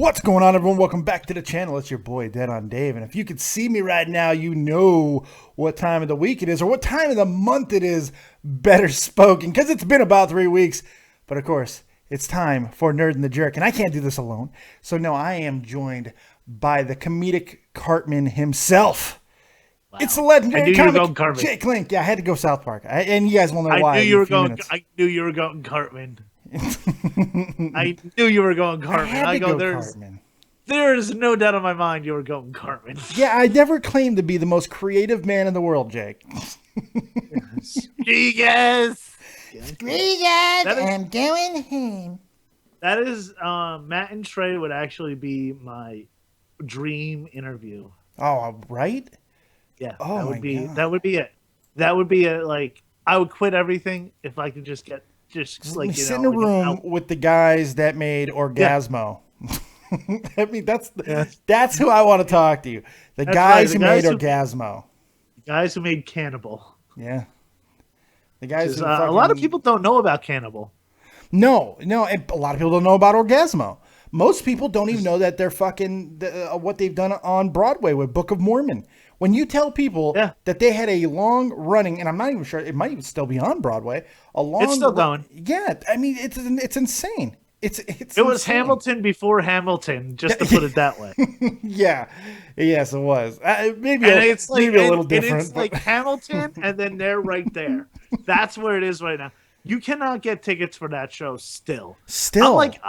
What's going on, everyone? Welcome back to the channel. It's your boy, Dead on Dave. And if you could see me right now, you know what time of the week it is or what time of the month it is, better spoken, because it's been about 3 weeks. But of course, it's time for Nerd and the Jerk, and I can't do this alone. So no, I am joined by the comedic Cartman himself. Wow. It's the legendary comic Jake Link. Yeah, I had to go South Park, and you guys will know why. I knew you were going Cartman. I knew you were going Cartman. There is no doubt in my mind you were going Cartman. Yeah, I never claimed to be the most creative man in the world, Jake. Yes. I'm going home. That is, Matt and Trey would actually be my dream interview. Oh, right? Yeah, oh, that would be it. That would be it. Like, I would quit everything if I could just get sit in a room with the guys that made Orgasmo. Yeah. I mean, that's who I want to talk to. The guys who made Orgasmo. The guys who made Cannibal. Yeah. The guys who a lot of people don't know about Cannibal. No, and a lot of people don't know about Orgasmo. Most people don't even know that they're fucking what they've done on Broadway with Book of Mormon. When you tell people that they had a long running, and I'm not even sure, it might even still be on Broadway. It's still going. Yeah, I mean, it's insane. It was insane. Hamilton before Hamilton, just to put it that way. Yeah, yes, it was. Maybe a little different. It's like Hamilton, and then they're right there. That's where it is right now. You cannot get tickets for that show still. I'm like,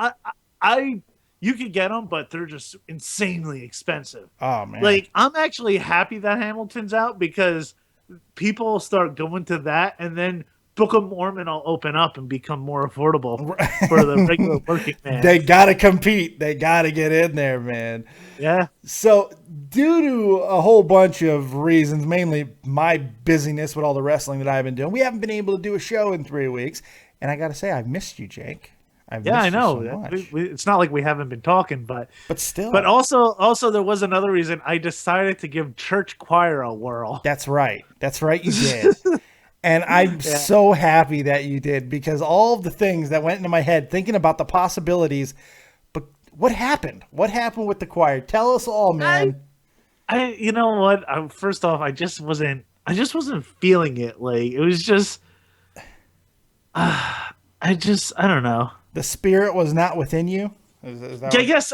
you could get them, but they're just insanely expensive. Oh, man. Like, I'm actually happy that Hamilton's out because people start going to that, and then Book of Mormon will open up and become more affordable for the regular working man. They got to compete. They got to get in there, man. Yeah. So, due to a whole bunch of reasons, mainly my busyness with all the wrestling that I've been doing, we haven't been able to do a show in 3 weeks. And I got to say, I've missed you, Jake. I know. So it's not like we haven't been talking, but still. But also, there was another reason. I decided to give church choir a whirl. That's right. You did. And I'm so happy that you did, because all of the things that went into my head thinking about the possibilities. But what happened? What happened with the choir? Tell us all, man. You know what? First off, I just wasn't feeling it. Like, it was just, I don't know. The spirit was not within you? I guess.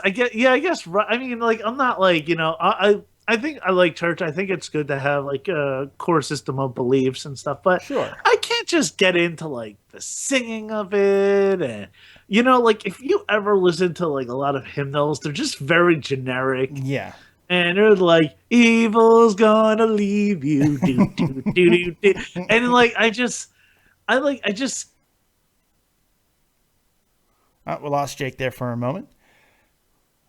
Right. I mean, like, I'm not like, I think I like church. I think it's good to have like a core system of beliefs and stuff, but sure, I can't just get into like the singing of it. And, like, if you ever listen to like a lot of hymnals, they're just very generic. Yeah. And they're like, evil's gonna leave you. And like, we lost Jake there for a moment.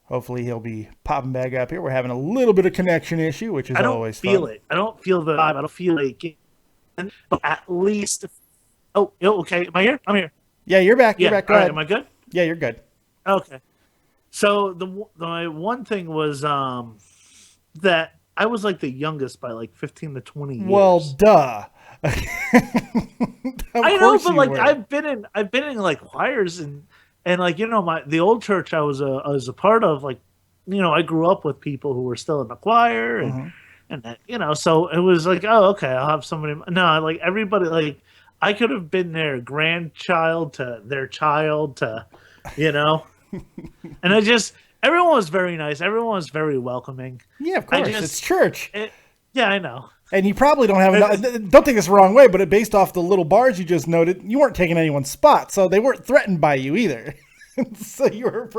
Hopefully he'll be popping back up here. We're having a little bit of connection issue, which is always fun. I don't feel it. I don't feel the vibe. I don't feel it. But at least, okay. Am I here? I'm here. Yeah, you're back. You're back. Go ahead. Am I good? Yeah, you're good. Okay. So the one thing was that I was like the youngest by like 15 to 20 years. Well, duh. I know, but like I've been in like choirs and like, the old church I was a part of, like, I grew up with people who were still in the choir and so it was like, oh, okay, I'll have somebody. No, like everybody, like I could have been their grandchild to their child to, and everyone was very nice. Everyone was very welcoming. Yeah, of course. It's church. Yeah, I know. And you probably don't have, don't take this the wrong way, but based off the little bars you just noted, you weren't taking anyone's spot, so they weren't threatened by you either. So you were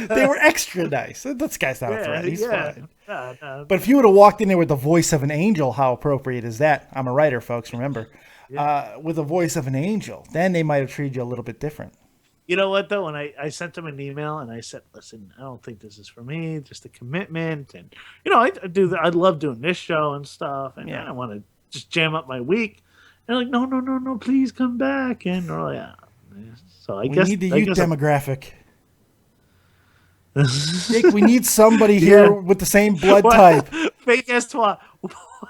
they were extra nice. This guy's not a threat. He's fine. But if you would have walked in there with the voice of an angel, how appropriate is that? I'm a writer, folks, remember. Yeah. With the voice of an angel, then they might have treated you a little bit different. You know what, though? When I sent them an email and I said, listen, I don't think this is for me, just a commitment. And, I love doing this show and stuff. And I want to just jam up my week. And they're like, no, please come back. And they're like, so I guess. We need the youth demographic. Jake, we need somebody here with the same blood type. Fake ass twat.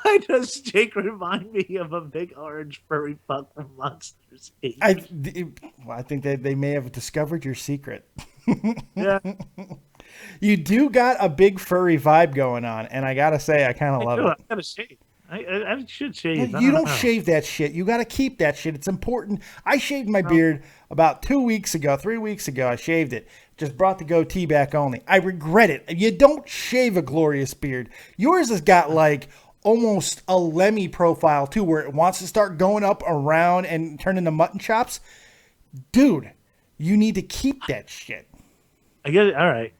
Why does Jake remind me of a big orange furry fuck from Monsters Inc? I think that they may have discovered your secret. Yeah. You do got a big furry vibe going on, and I gotta say, I kind of love it. I gotta shave. I should shave. You don't shave that shit. You got to keep that shit. It's important. I shaved my beard about 3 weeks ago. I shaved it. Just brought the goatee back only. I regret it. You don't shave a glorious beard. Yours has got like almost a Lemmy profile too, where it wants to start going up around and turn into mutton chops. Dude, you need to keep that shit. I get it. All right.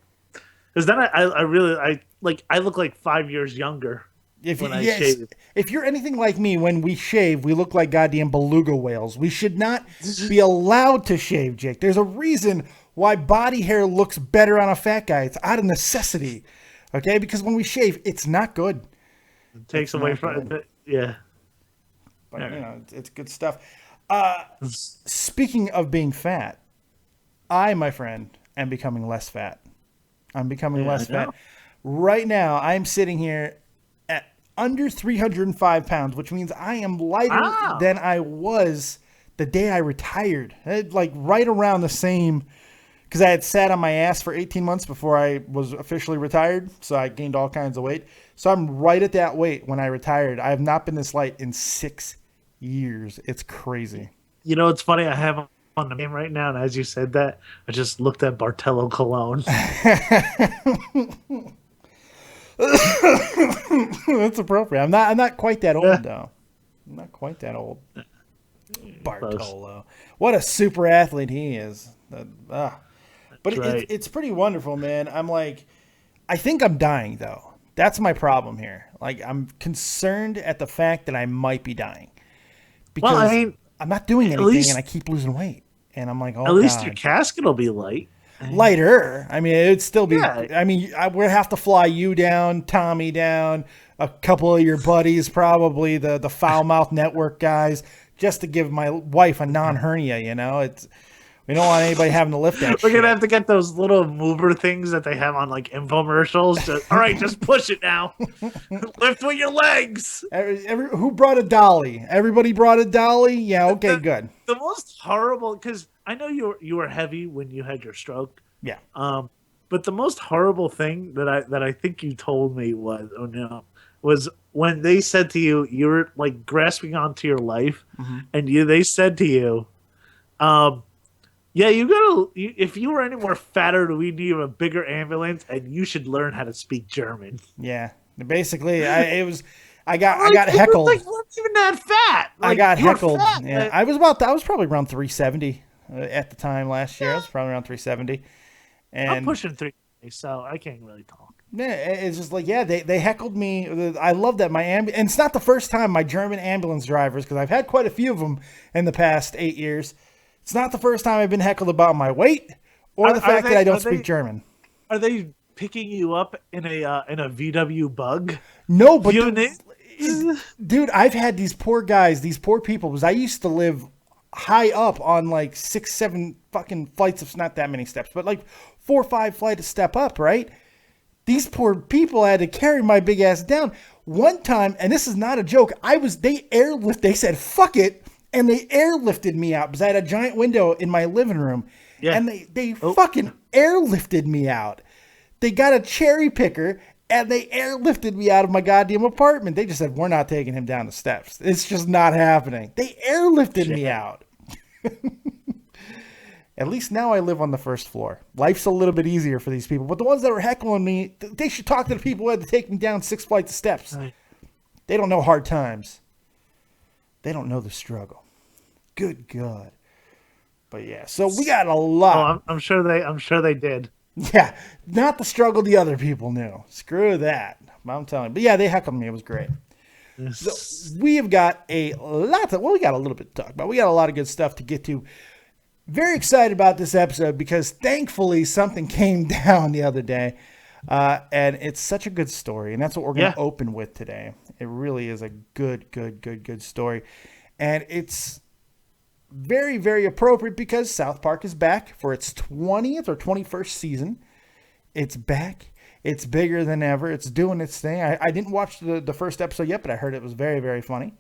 Because then I really look like 5 years younger. If you're anything like me, when we shave, we look like goddamn beluga whales. We should not be allowed to shave, Jake. There's a reason why body hair looks better on a fat guy. It's out of necessity, okay? Because when we shave, it's not good. It takes away from it. Yeah. But, you know, it's good stuff. Speaking of being fat, I, my friend, am becoming less fat. I'm becoming less fat. Right now, I'm sitting here at under 305 pounds, which means I am lighter than I was the day I retired. Like right around the same, because I had sat on my ass for 18 months before I was officially retired, so I gained all kinds of weight. So I'm right at that weight when I retired. I have not been this light in 6 years. It's crazy. You know, it's funny. I have on the name right now, and as you said that, I just looked at Bartello Cologne. That's appropriate. I'm not quite that old though. I'm not quite that old. Bartolo. What a super athlete he is. But it's pretty wonderful, man. I'm like, I think I'm dying though. That's my problem here. Like, I'm concerned at the fact that I might be dying because I'm not doing anything and I keep losing weight. And I'm like, oh, at least your casket will be lighter. I mean, it'd still be. Yeah. I mean, we'd have to fly you down, Tommy down, a couple of your buddies, probably the Foul Mouth Network guys, just to give my wife a non-hernia. You know, we don't want anybody having to lift that. We're gonna have to get those little mover things that they have on like infomercials. All right, just push it now. Lift with your legs. Who brought a dolly? Everybody brought a dolly. Yeah. Okay. Good. The most horrible, because I know you were heavy when you had your stroke. Yeah. But the most horrible thing that I think you told me was when they said to you, you were like grasping onto your life, and they said to you, yeah, if you were any more fatter, we need a bigger ambulance, and you should learn how to speak German. Yeah. Basically, I got heckled. Like, weren't even that fat. Like, I got heckled. Fat, yeah, I was probably around 370 at the time last year. I was probably around 370. And I'm pushing 370, so I can't really talk. Yeah, it's just like, they heckled me. I love that and it's not the first time my German ambulance drivers, because I've had quite a few of them in the past 8 years. It's not the first time I've been heckled about my weight or the fact that I don't speak German. Are they picking you up in a VW Bug? No, but dude, I've had these poor guys, these poor people, because I used to live high up on like 6, 7 fucking flights of, not that many steps, but like 4 or 5 flights of step up, right? These poor people had to carry my big ass down. One time, and this is not a joke, they said, fuck it, and they airlifted me out because I had a giant window in my living room. Yeah. And they fucking airlifted me out. They got a cherry picker and they airlifted me out of my goddamn apartment. They just said, we're not taking him down the steps. It's just not happening. They airlifted me out. At least now I live on the first floor. Life's a little bit easier for these people. But the ones that were heckling me, they should talk to the people who had to take me down 6 flights of steps. Right. They don't know hard times. They don't know the struggle. Good God. But yeah, so we got a lot. Oh, I'm sure they did. Yeah, not the struggle the other people knew. Screw that. I'm telling you. But yeah, they heckled me. It was great. So we have got we got a little bit to talk about. We got a lot of good stuff to get to. Very excited about this episode because thankfully something came down the other day. And it's such a good story. And that's what we're going to open with today. It really is a good story. And it's very, very appropriate because SouthPark is back for its 20th or 21st season. It's back. It's bigger than ever. It's doing its thing. I didn't watch the first episode yet, but I heard it was very, very funny.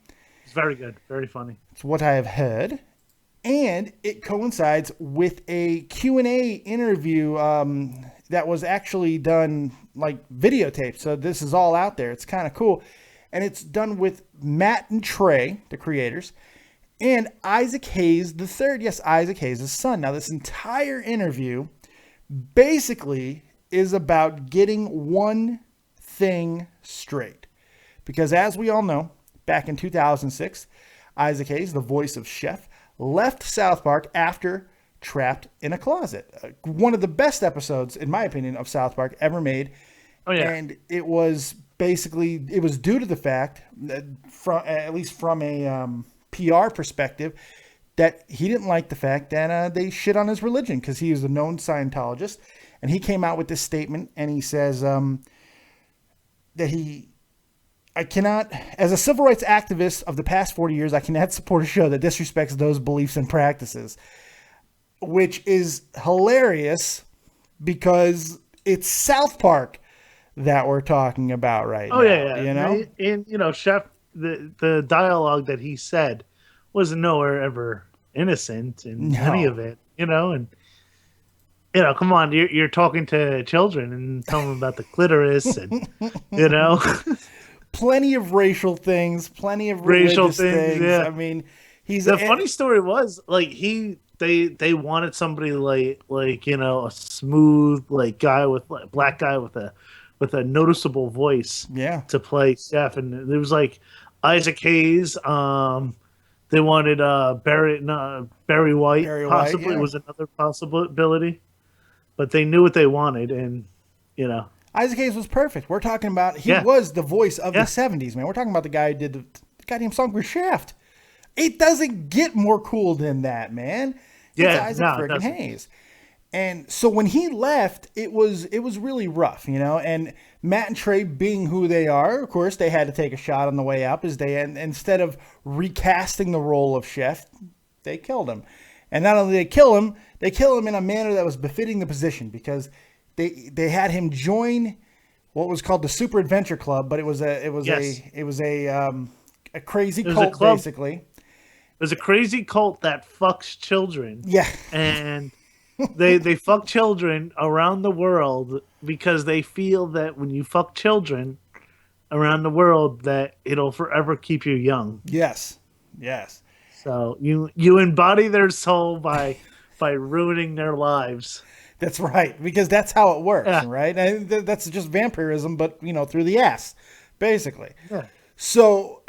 It's very good. Very funny. It's what I have heard. And it coincides with a Q&A interview that was actually done like videotape. So this is all out there. It's kind of cool. And it's done with Matt and Trey, the creators, and Isaac Hayes III. Yes, Isaac Hayes' son. Now, this entire interview basically is about getting one thing straight. Because as we all know, back in 2006, Isaac Hayes, the voice of Chef, left South Park after Trapped in a Closet. One of the best episodes, in my opinion, of South Park ever made. Oh, yeah. And it was basically, it was due to the fact that, at least from a PR perspective, that he didn't like the fact that they shit on his religion, because he was a known Scientologist. And he came out with this statement, and he says that I cannot, as a civil rights activist of the past 40 years, I cannot support a show that disrespects those beliefs and practices, which is hilarious because it's South Park that we're talking about right now. Yeah. You know? And, Chef, the dialogue that he said was nowhere ever innocent in any of it, and, come on, you're talking to children and telling them about the clitoris and, plenty of racial things, plenty of religious things. Yeah. I mean, the funny story was like they wanted somebody like a smooth guy with black guy with a noticeable voice, to play Steph, and there was like Isaac Hayes. They wanted Barry White. Possibly was another possibility, but they knew what they wanted, and Isaac Hayes was perfect. We're talking about, he was the voice of the 70s, man. We're talking about the guy who did the goddamn song for Shaft. It doesn't get more cool than that, man. It's Isaac friggin' Hayes. And so when he left, it was really rough, and Matt and Trey, being who they are, of course, they had to take a shot on the way up, as instead of recasting the role of Chef, they killed him. And not only did they kill him in a manner that was befitting the position, because they had him join what was called the Super Adventure Club, but it was a crazy cult, basically. It was a crazy cult that fucks children. Yeah. And they fuck children around the world because they feel that when you fuck children around the world, that it'll forever keep you young. Yes. So you embody their soul by ruining their lives. That's right, because that's how it works, right? And that's just vampirism, but through the ass, basically. Yeah. So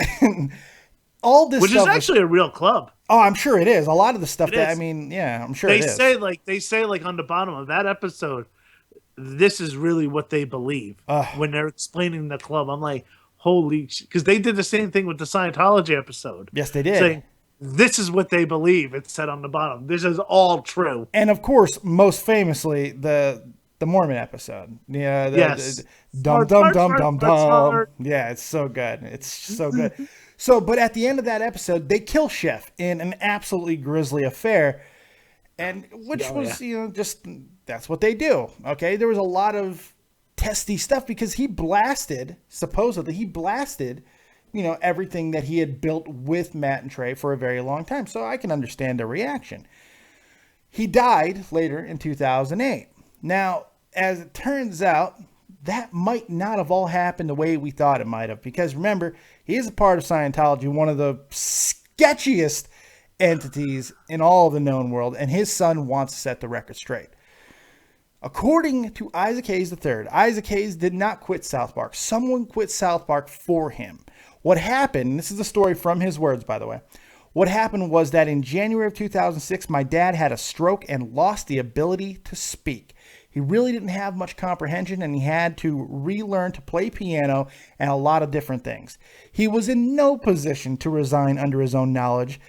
all this, which is actually a real club. Oh, I'm sure it is. A lot of the stuff I'm sure it is. They say on the bottom of that episode, this is really what they believe when they're explaining the club. I'm like, holy, because they did the same thing with the Scientology episode. Yes, they did. Saying, this is what they believe. It's said on the bottom. This is all true. And of course, most famously, the Mormon episode. Yeah. Dum. Yeah, it's so good. It's so good. So, but at the end of that episode, they kill Chef in an absolutely grisly affair, and which was just that's what they do. Okay, there was a lot of testy stuff because supposedly he blasted everything that he had built with Matt and Trey for a very long time. So I can understand their reaction. He died later in 2008. Now, as it turns out, that might not have all happened the way we thought it might have. Because remember, he is a part of Scientology, one of the sketchiest entities in all of the known world. And his son wants to set the record straight. According to Isaac Hayes III, Isaac Hayes did not quit South Park. Someone quit South Park for him. What happened, and this is a story from his words, by the way. What happened was that in January of 2006, my dad had a stroke and lost the ability to speak. He really didn't have much comprehension, and he had to relearn to play piano and a lot of different things. He was in no position to resign under his own knowledge.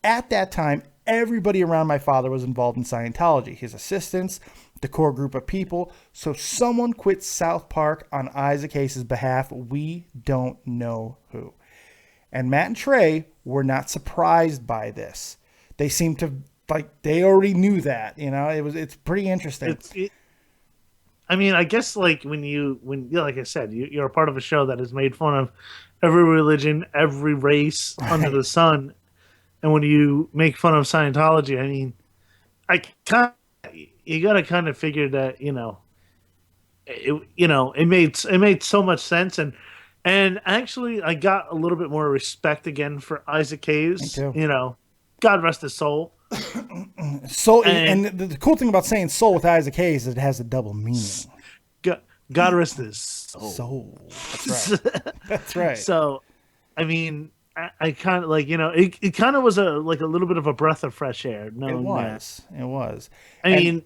At that time, everybody around my father was involved in Scientology, his assistants, the core group of people. So someone quit South Park on Isaac Hayes' behalf. We don't know who. And Matt and Trey were not surprised by this. They seemed to they already knew that. It's pretty interesting. I guess when like I said, you're a part of a show that has made fun of every religion, every race under the sun. And when you make fun of Scientology, I mean, you got to kind of figure that, it made so much sense. And actually I got a little bit more respect again for Isaac Hayes, Me too. God rest his soul. Soul, and the cool thing about saying soul with Isaac Hayes is it has a double meaning. God rest his soul. That's right. That's right. So, I mean, I kind of it kind of was a little bit of a breath of fresh air. It was. I mean,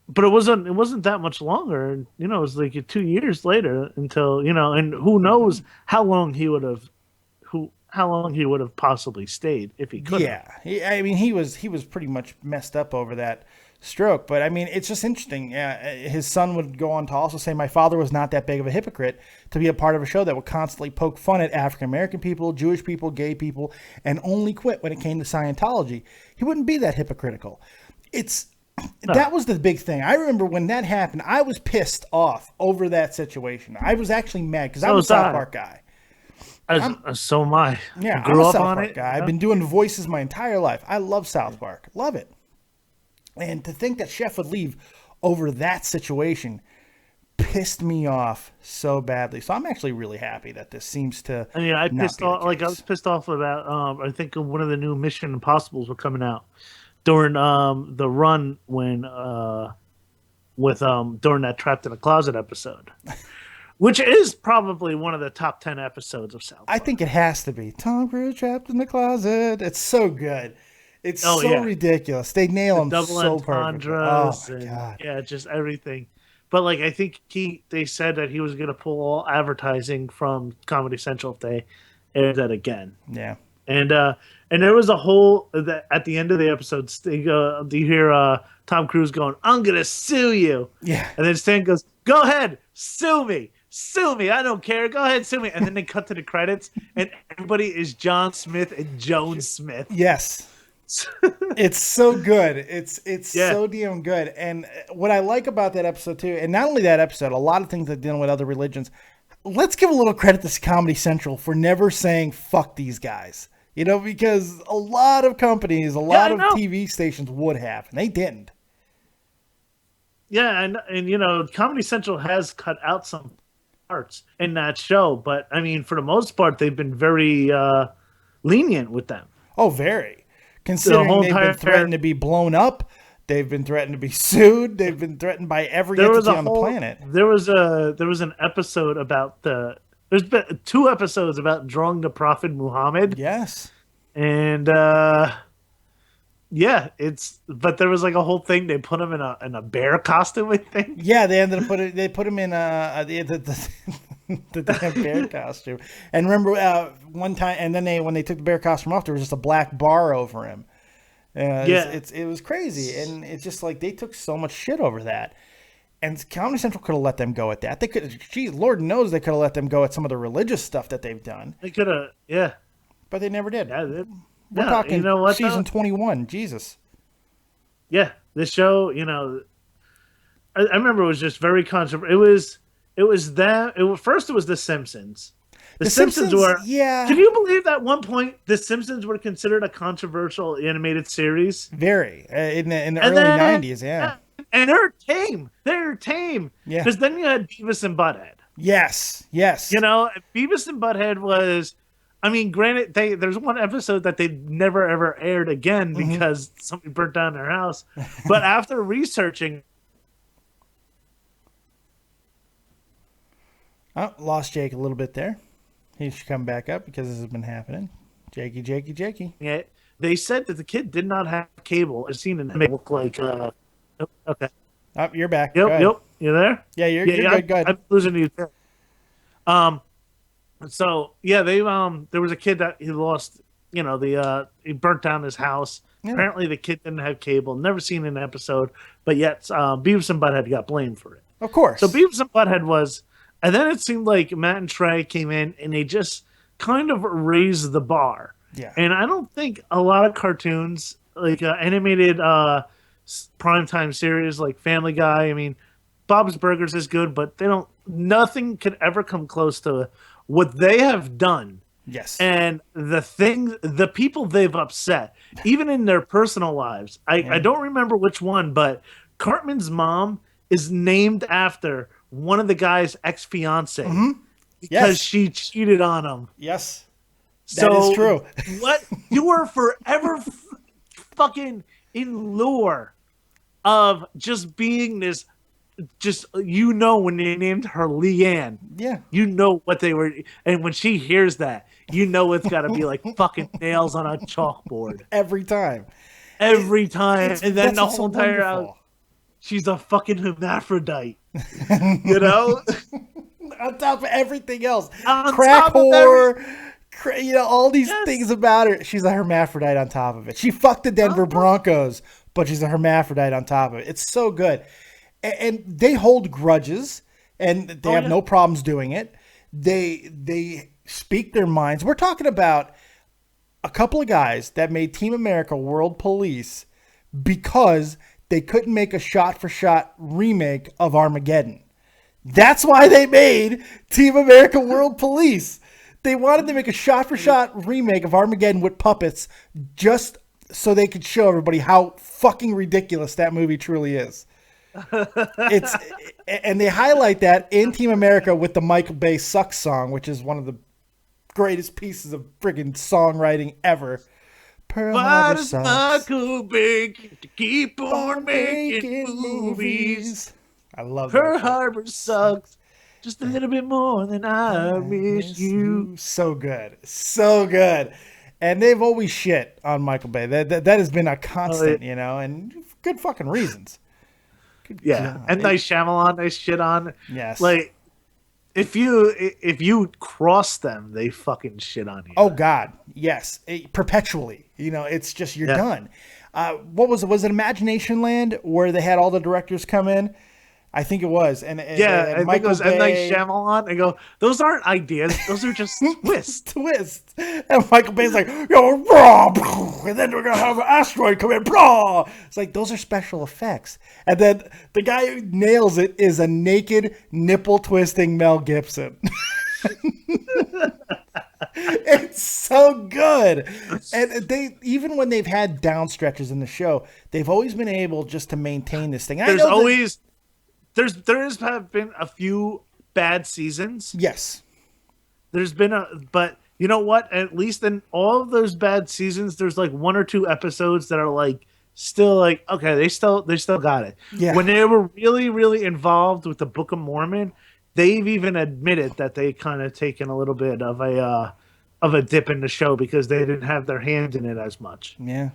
but it wasn't that much longer. It was like 2 years later until, and who knows how long he would have possibly stayed if he could. Yeah. He was pretty much messed up over that stroke, but I mean, it's just interesting. His son would go on to also say, my father was not that big of a hypocrite to be a part of a show that would constantly poke fun at African-American people, Jewish people, gay people, and only quit when it came to Scientology. He wouldn't be that hypocritical. That was the big thing. I remember when that happened, I was pissed off over that situation. I was actually mad because I'm a SouthPark guy. So am I. Yeah, I grew I'm a up on SouthPark it. guy. I've been doing voices my entire life. I love SouthPark. Love it. And to think that Chef would leave over that situation pissed me off so badly. So I'm actually really happy that this seems to. I mean, I was pissed off about. I think one of the new Mission Impossibles were coming out during the run when during that Trapped in a Closet episode, which is probably one of the top 10 episodes of South Park. I think it has to be Tom Cruise Trapped in the Closet. It's so good. It's so ridiculous. They nail him so perfectly. Oh my God. Yeah, just everything. But I think they said that he was going to pull all advertising from Comedy Central if they aired that again. Yeah. And there was a whole at the end of the episode, do you hear Tom Cruise going, "I'm gonna sue you"? Yeah. And then Stan goes, "Go ahead, sue me, I don't care. Go ahead, sue me." And then they cut to the credits, and everybody is John Smith and Joan Smith. Yes. It's so good. It's so damn good. And what I like about that episode too, and not only that episode, a lot of things that deal with other religions. Let's give a little credit to Comedy Central for never saying "fuck these guys." Because a lot of companies, a lot of TV stations would have, and they didn't. Yeah, and Comedy Central has cut out some parts in that show, but I mean, for the most part, they've been very lenient with them. Oh, very. Considering they've been threatened to be blown up, they've been threatened to be sued, they've been threatened by every entity on the planet. There was an episode about there's been 2 episodes about drawing the Prophet Muhammad. Yes. And but there was a whole thing. They put him in a bear costume, I think. Yeah, they ended up they put him in the damn bear costume. And remember one time, and then when they took the bear costume off, there was just a black bar over him. It was crazy, and it's just they took so much shit over that. And Comedy Central could have let them go at that. They could, Lord knows, they could have let them go at some of the religious stuff that they've done. They could have, yeah. But they never did. Yeah, we're talking season 21. Jesus. Yeah, this show, I remember it was just very controversial. It was first it was The Simpsons. The Simpsons were. Yeah. Can you believe that at one point The Simpsons were considered a controversial animated series? Very in the early 90s. Yeah. And they're tame. Yeah. Because then you had Beavis and Butthead. Yes. Beavis and Butthead was. I mean, granted, there's one episode that they never ever aired again because somebody burnt down their house. But after researching, lost Jake a little bit there. He should come back up because this has been happening. Jakey. Yeah, they said that the kid did not have cable. I've seen it look like. Okay. Oh, you're back. Yep. You there? Yeah, you're good. Go ahead. I'm losing you. So yeah, they there was a kid that he lost. He burnt down his house. Yeah. Apparently, the kid didn't have cable. Never seen an episode, but yet Beavis and Butthead got blamed for it. Of course. So Beavis and Butthead was, and then it seemed like Matt and Trey came in and they just kind of raised the bar. Yeah. And I don't think a lot of cartoons, animated primetime series like Family Guy. I mean, Bob's Burgers is good, but nothing could ever come close to what they have done Yes. And the people they've upset, even in their personal lives. I don't remember which one, but Cartman's mom is named after one of the guy's ex-fiance because she cheated on him. Yes. That is true. What you are forever fucking in lure of just being this, just when they named her Leanne, what they were, and when she hears that, it's got to be like fucking nails on a chalkboard every time, and then the whole entire house, she's a fucking hermaphrodite, on top of everything else, crack whore. All these things about her. She's a hermaphrodite on top of it. She fucked the Denver Broncos, but she's a hermaphrodite on top of it. It's so good. And they hold grudges, and they have no problems doing it. They speak their minds. We're talking about a couple of guys that made Team America World Police because they couldn't make a shot-for-shot remake of Armageddon. That's why they made Team America World Police. They wanted to make a shot-for-shot remake of Armageddon with puppets just so they could show everybody how fucking ridiculous that movie truly is. And they highlight that in Team America with the Michael Bay Sucks song, which is one of the greatest pieces of friggin' songwriting ever. Pearl Harbor sucks. Michael Bay to keep on making movies. I love Pearl Harbor sucks. Just a little bit more than I miss you. So good. So good. And they've always shit on Michael Bay. That has been a constant, and good fucking reasons. Good God. And Night Shyamalan, they shit on. Yes. Like, if you cross them, they fucking shit on you. Oh, God. Yes. Perpetually. It's just, you're done. What was it? Was it Imagination Land where they had all the directors come in? I think it was. And I think it was M. Night Shyamalan. I go, those aren't ideas. Those are just twists. And Michael Bay's like, blah, and then we're going to have an asteroid come in. Blah. It's like, those are special effects. And then the guy who nails it is a naked, nipple-twisting Mel Gibson. It's so good. And they, even when they've had down stretches in the show, they've always been able just to maintain this thing. There have been a few bad seasons. Yes. But you know what? At least in all of those bad seasons, there's like one or two episodes that are like still like, okay, they still got it. Yeah. When they were really, really involved with the Book of Mormon, they've even admitted that they kind of taken a little bit of a dip in the show because they didn't have their hand in it as much. Yeah.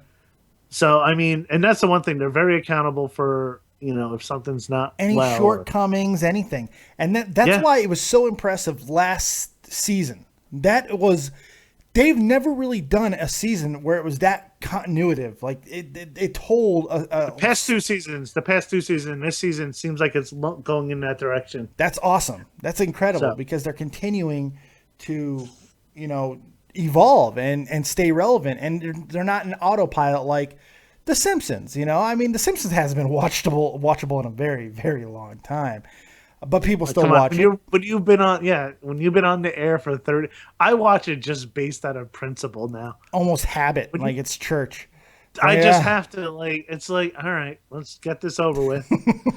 So I mean, and that's the one thing, they're very accountable for. If something's not any shortcomings, anything. And that's why it was so impressive last season. They've never really done a season where it was that continuative. Like it told the past two seasons, this season seems like it's going in that direction. That's awesome. That's incredible because they're continuing to, evolve and stay relevant. And they're not an autopilot like The Simpsons, I mean, The Simpsons hasn't been watchable in a very, very long time, but people still watch it. When you've been on the air for 30, I watch it just based out of principle now. Almost habit, it's church. I just have to it's like, all right, let's get this over with.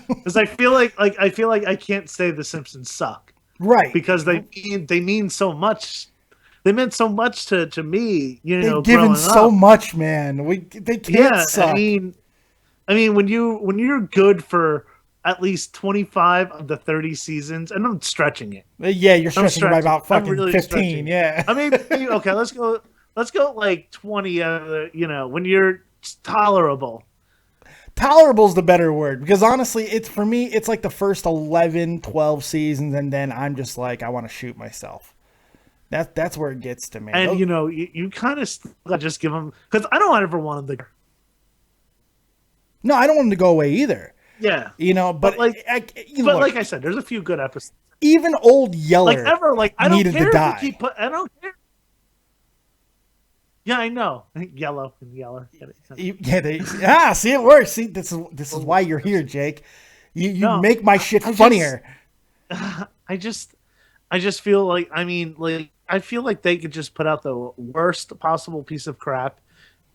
Because I feel like I can't say The Simpsons suck, right? Because they mean so much. They meant so much to me, They've given so much, man. They can't suck. I mean, when you're good for at least 25 of the 30 seasons, and I'm stretching it. Yeah, you're stretching by about fucking really 15. Stretching. Yeah. I mean, okay, let's go like 20. When you're tolerable. Tolerable is the better word because honestly, for me, it's like the first 11, 12 seasons, and then I'm just like, I want to shoot myself. That's where it gets to me. And you kind of just give them, because I don't ever want them to. No, I don't want them to go away either. Yeah, but like I said, there's a few good episodes. Even Old Yeller, I don't needed care to die. I don't care. Yeah, I know. Yellow and Yeller. Yeah, see, it works. See, this is why you're here, Jake. You make my shit funnier. I just feel like, I mean, like, I feel like they could just put out the worst possible piece of crap.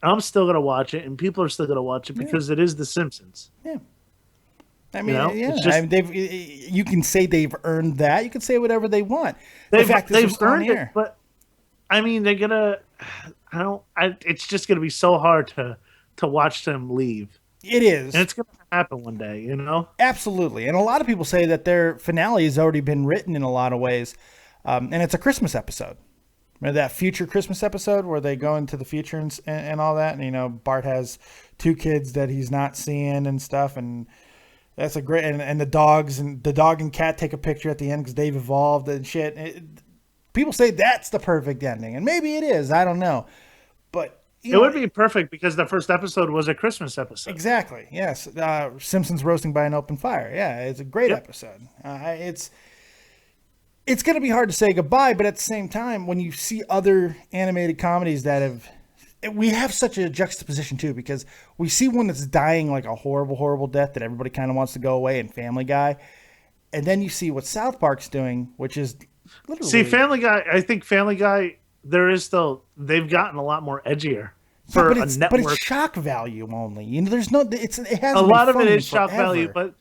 I'm still gonna watch it, and people are still gonna watch it because it is The Simpsons. Yeah. I You mean, know, yeah. it's just You can say they've earned that. You can say whatever they want. The they've fact is they've they're still on earned the it, air. but I mean, they're gonna. I don't. It's just gonna be so hard to watch them leave, It is. and it's gonna happen one day. You know. Absolutely. And a lot of people say that their finale has already been written in a lot of ways. And it's a Christmas episode. Remember that future Christmas episode where they go into the future and all that? And, you know, Bart has 2 kids that he's not seeing and stuff. And that's a great, and the dogs and the dog and cat take a picture at the end because they've evolved and shit. People say that's the perfect ending. And maybe it is. I don't know. But It would be perfect because the first episode was a Christmas episode. Exactly. Yes. Simpsons roasting by an open fire. Yeah, it's a great episode. It's going to be hard to say goodbye, but at the same time, when you see other animated comedies we have such a juxtaposition too, because we see one that's dying like a horrible, horrible death that everybody kind of wants to go away, and Family Guy, and then you see what South Park's doing, which is literally. See, Family Guy. I think Family Guy. They've gotten a lot more edgier for a network. But it's shock value only. You know, there's no. It has a lot of it is shock value, but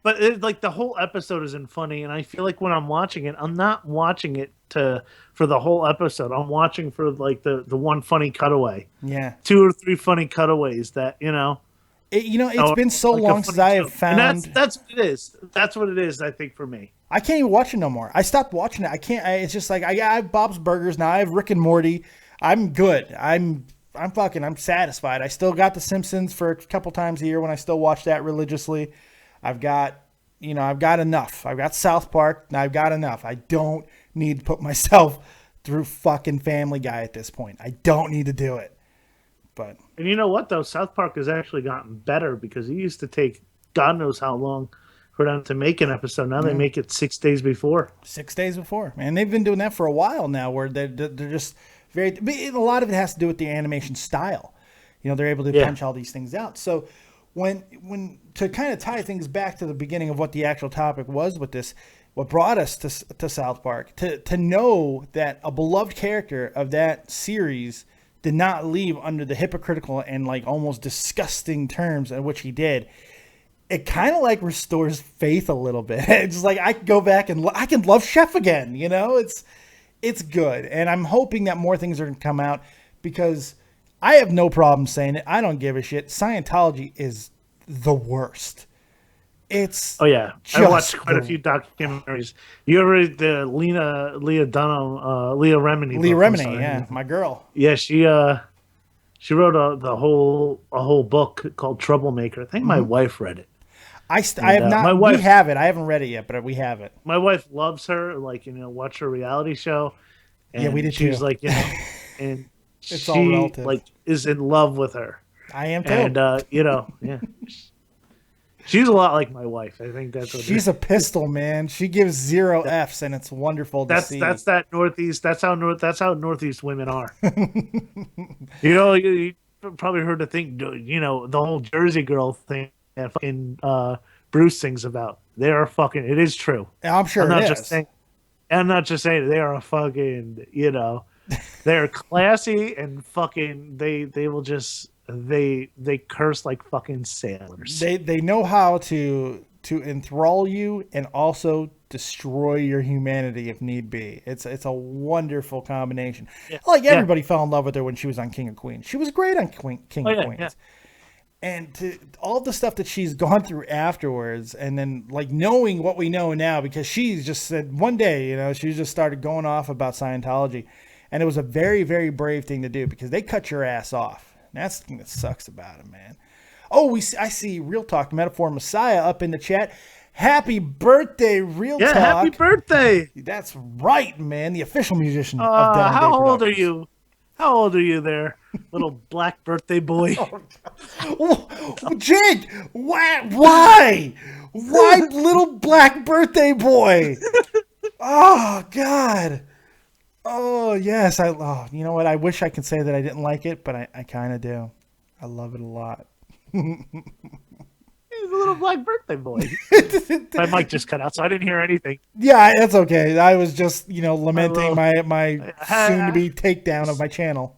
like the whole episode isn't funny, and I feel like when I'm watching it, I'm not watching it for the whole episode. I'm watching for like the one funny cutaway. Yeah, 2 or 3 funny cutaways that you know. It's been so like long since I have found. And that's what it is. That's what it is. I think for me, I can't even watch it no more. I stopped watching it. I can't. It's just like I have Bob's Burgers now. I have Rick and Morty. I'm good. I'm satisfied. I still got The Simpsons for a couple times a year when I still watch that religiously. I've got enough. I've got South Park, and I've got enough. I don't need to put myself through fucking Family Guy at this point. I don't need to do it. But and you know what though, South Park has actually gotten better because it used to take God knows how long for them to make an episode. Now they make it 6 days before. 6 days before, man. They've been doing that for a while now, where they're just very. A lot of it has to do with the animation style. You know, they're able to punch all these things out. So when to kind of tie things back to the beginning of what the actual topic was with this, what brought us to South Park, to know that a beloved character of that series did not leave under the hypocritical and like almost disgusting terms in which he did, it kind of like restores faith a little bit. It's just like I can go back and I can love Chef again. You know, it's good, and I'm hoping that more things are going to come out because I have no problem saying it. I don't give a shit. Scientology is the worst. It's I watched quite a few documentaries. You ever read the Leah Dunham, Leah Remini? Leah Remini, yeah, my girl. Yeah, she wrote a whole book called Troublemaker. I think my wife read it. I have not. My wife, we have it. I haven't read it yet, but we have it. My wife loves her. Like watch her reality show. And yeah, we did too. She's like and it's she all relative. Like is in love with her. I am too. And yeah. She's a lot like my wife. I think that's what she's a pistol, man. She gives 0 Fs, and it's wonderful to see. That's that Northeast. That's how Northeast women are. You probably heard the thing. The whole Jersey girl thing that fucking Bruce sings about. They are fucking. It is true. I'm sure I'm not it just is. saying. I'm not just saying they are a fucking. They're classy and fucking. They will just. They curse like fucking sailors. They know how to enthrall you and also destroy your humanity if need be. It's a wonderful combination. Yeah. Like everybody fell in love with her when she was on King of Queens. She was great on King of Queens. Yeah. And all the stuff that she's gone through afterwards, and then like knowing what we know now, because she's just said one day, she just started going off about Scientology, and it was a very, very brave thing to do because they cut your ass off. That's the thing that sucks about it, man. Oh, I see Real Talk Metaphor Messiah up in the chat. Happy birthday, Real Talk. Yeah, happy birthday. That's right, man. The official musician of Dead How old are you? How old are you there, little black birthday boy? Jake, why? Why little black birthday boy? Oh, God. Oh, yes. You know what? I wish I could say that I didn't like it, but I kind of do. I love it a lot. was a little black birthday boy. My mic just cut out, so I didn't hear anything. Yeah, that's okay. I was just, lamenting my soon-to-be takedown of my channel.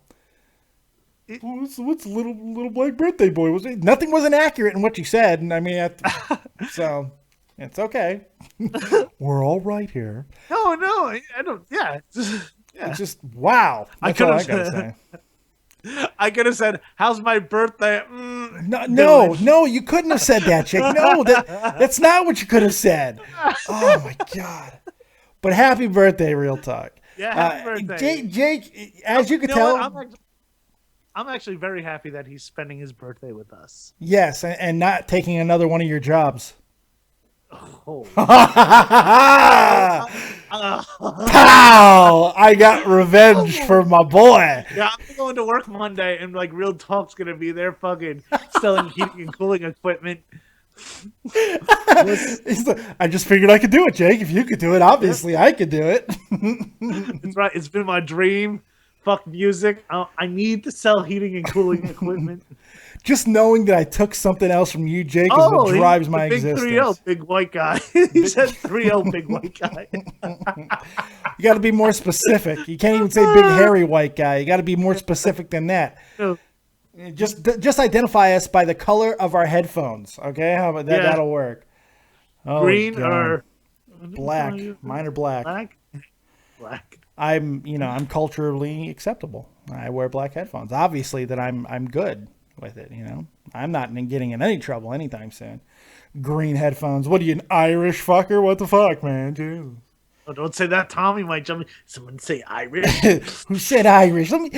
What's little black birthday boy? Nothing wasn't accurate in what you said, and I mean, so it's okay. We're all right here. No, I don't. Yeah, it's just wow. That's all I gotta say. I could have said, "How's my birthday?" No, you couldn't have said that, Jake. No, that's not what you could have said. Oh my god! But happy birthday, real talk. Yeah, happy birthday, Jake. As you can tell, I'm actually very happy that he's spending his birthday with us. Yes, and not taking another one of your jobs. Oh. Pow! I got revenge for my boy. Yeah, I'm going to work Monday, and like Real Talk's gonna be there, fucking selling heating and cooling equipment. I just figured I could do it, Jake. If you could do it, obviously I could do it. That's right. It's been my dream. Fuck music. I need to sell heating and cooling equipment. Just knowing that I took something else from you, Jake, is what drives my existence. Big 3-0, big white guy. He said 3-0, big white guy. You got to be more specific. You can't even say big hairy white guy. You got to be more specific than that. Just identify us by the color of our headphones, okay? How about that? Yeah. That'll work. Oh, green God. Or black. Mine are black. Black. I'm culturally acceptable. I wear black headphones. Obviously, that I'm good with it. I'm not getting in any trouble anytime soon. Green headphones. What are you, an Irish fucker? What the fuck, man? Dude. Oh, don't say that. Tommy might jump me. Someone say Irish. Who said Irish? Let me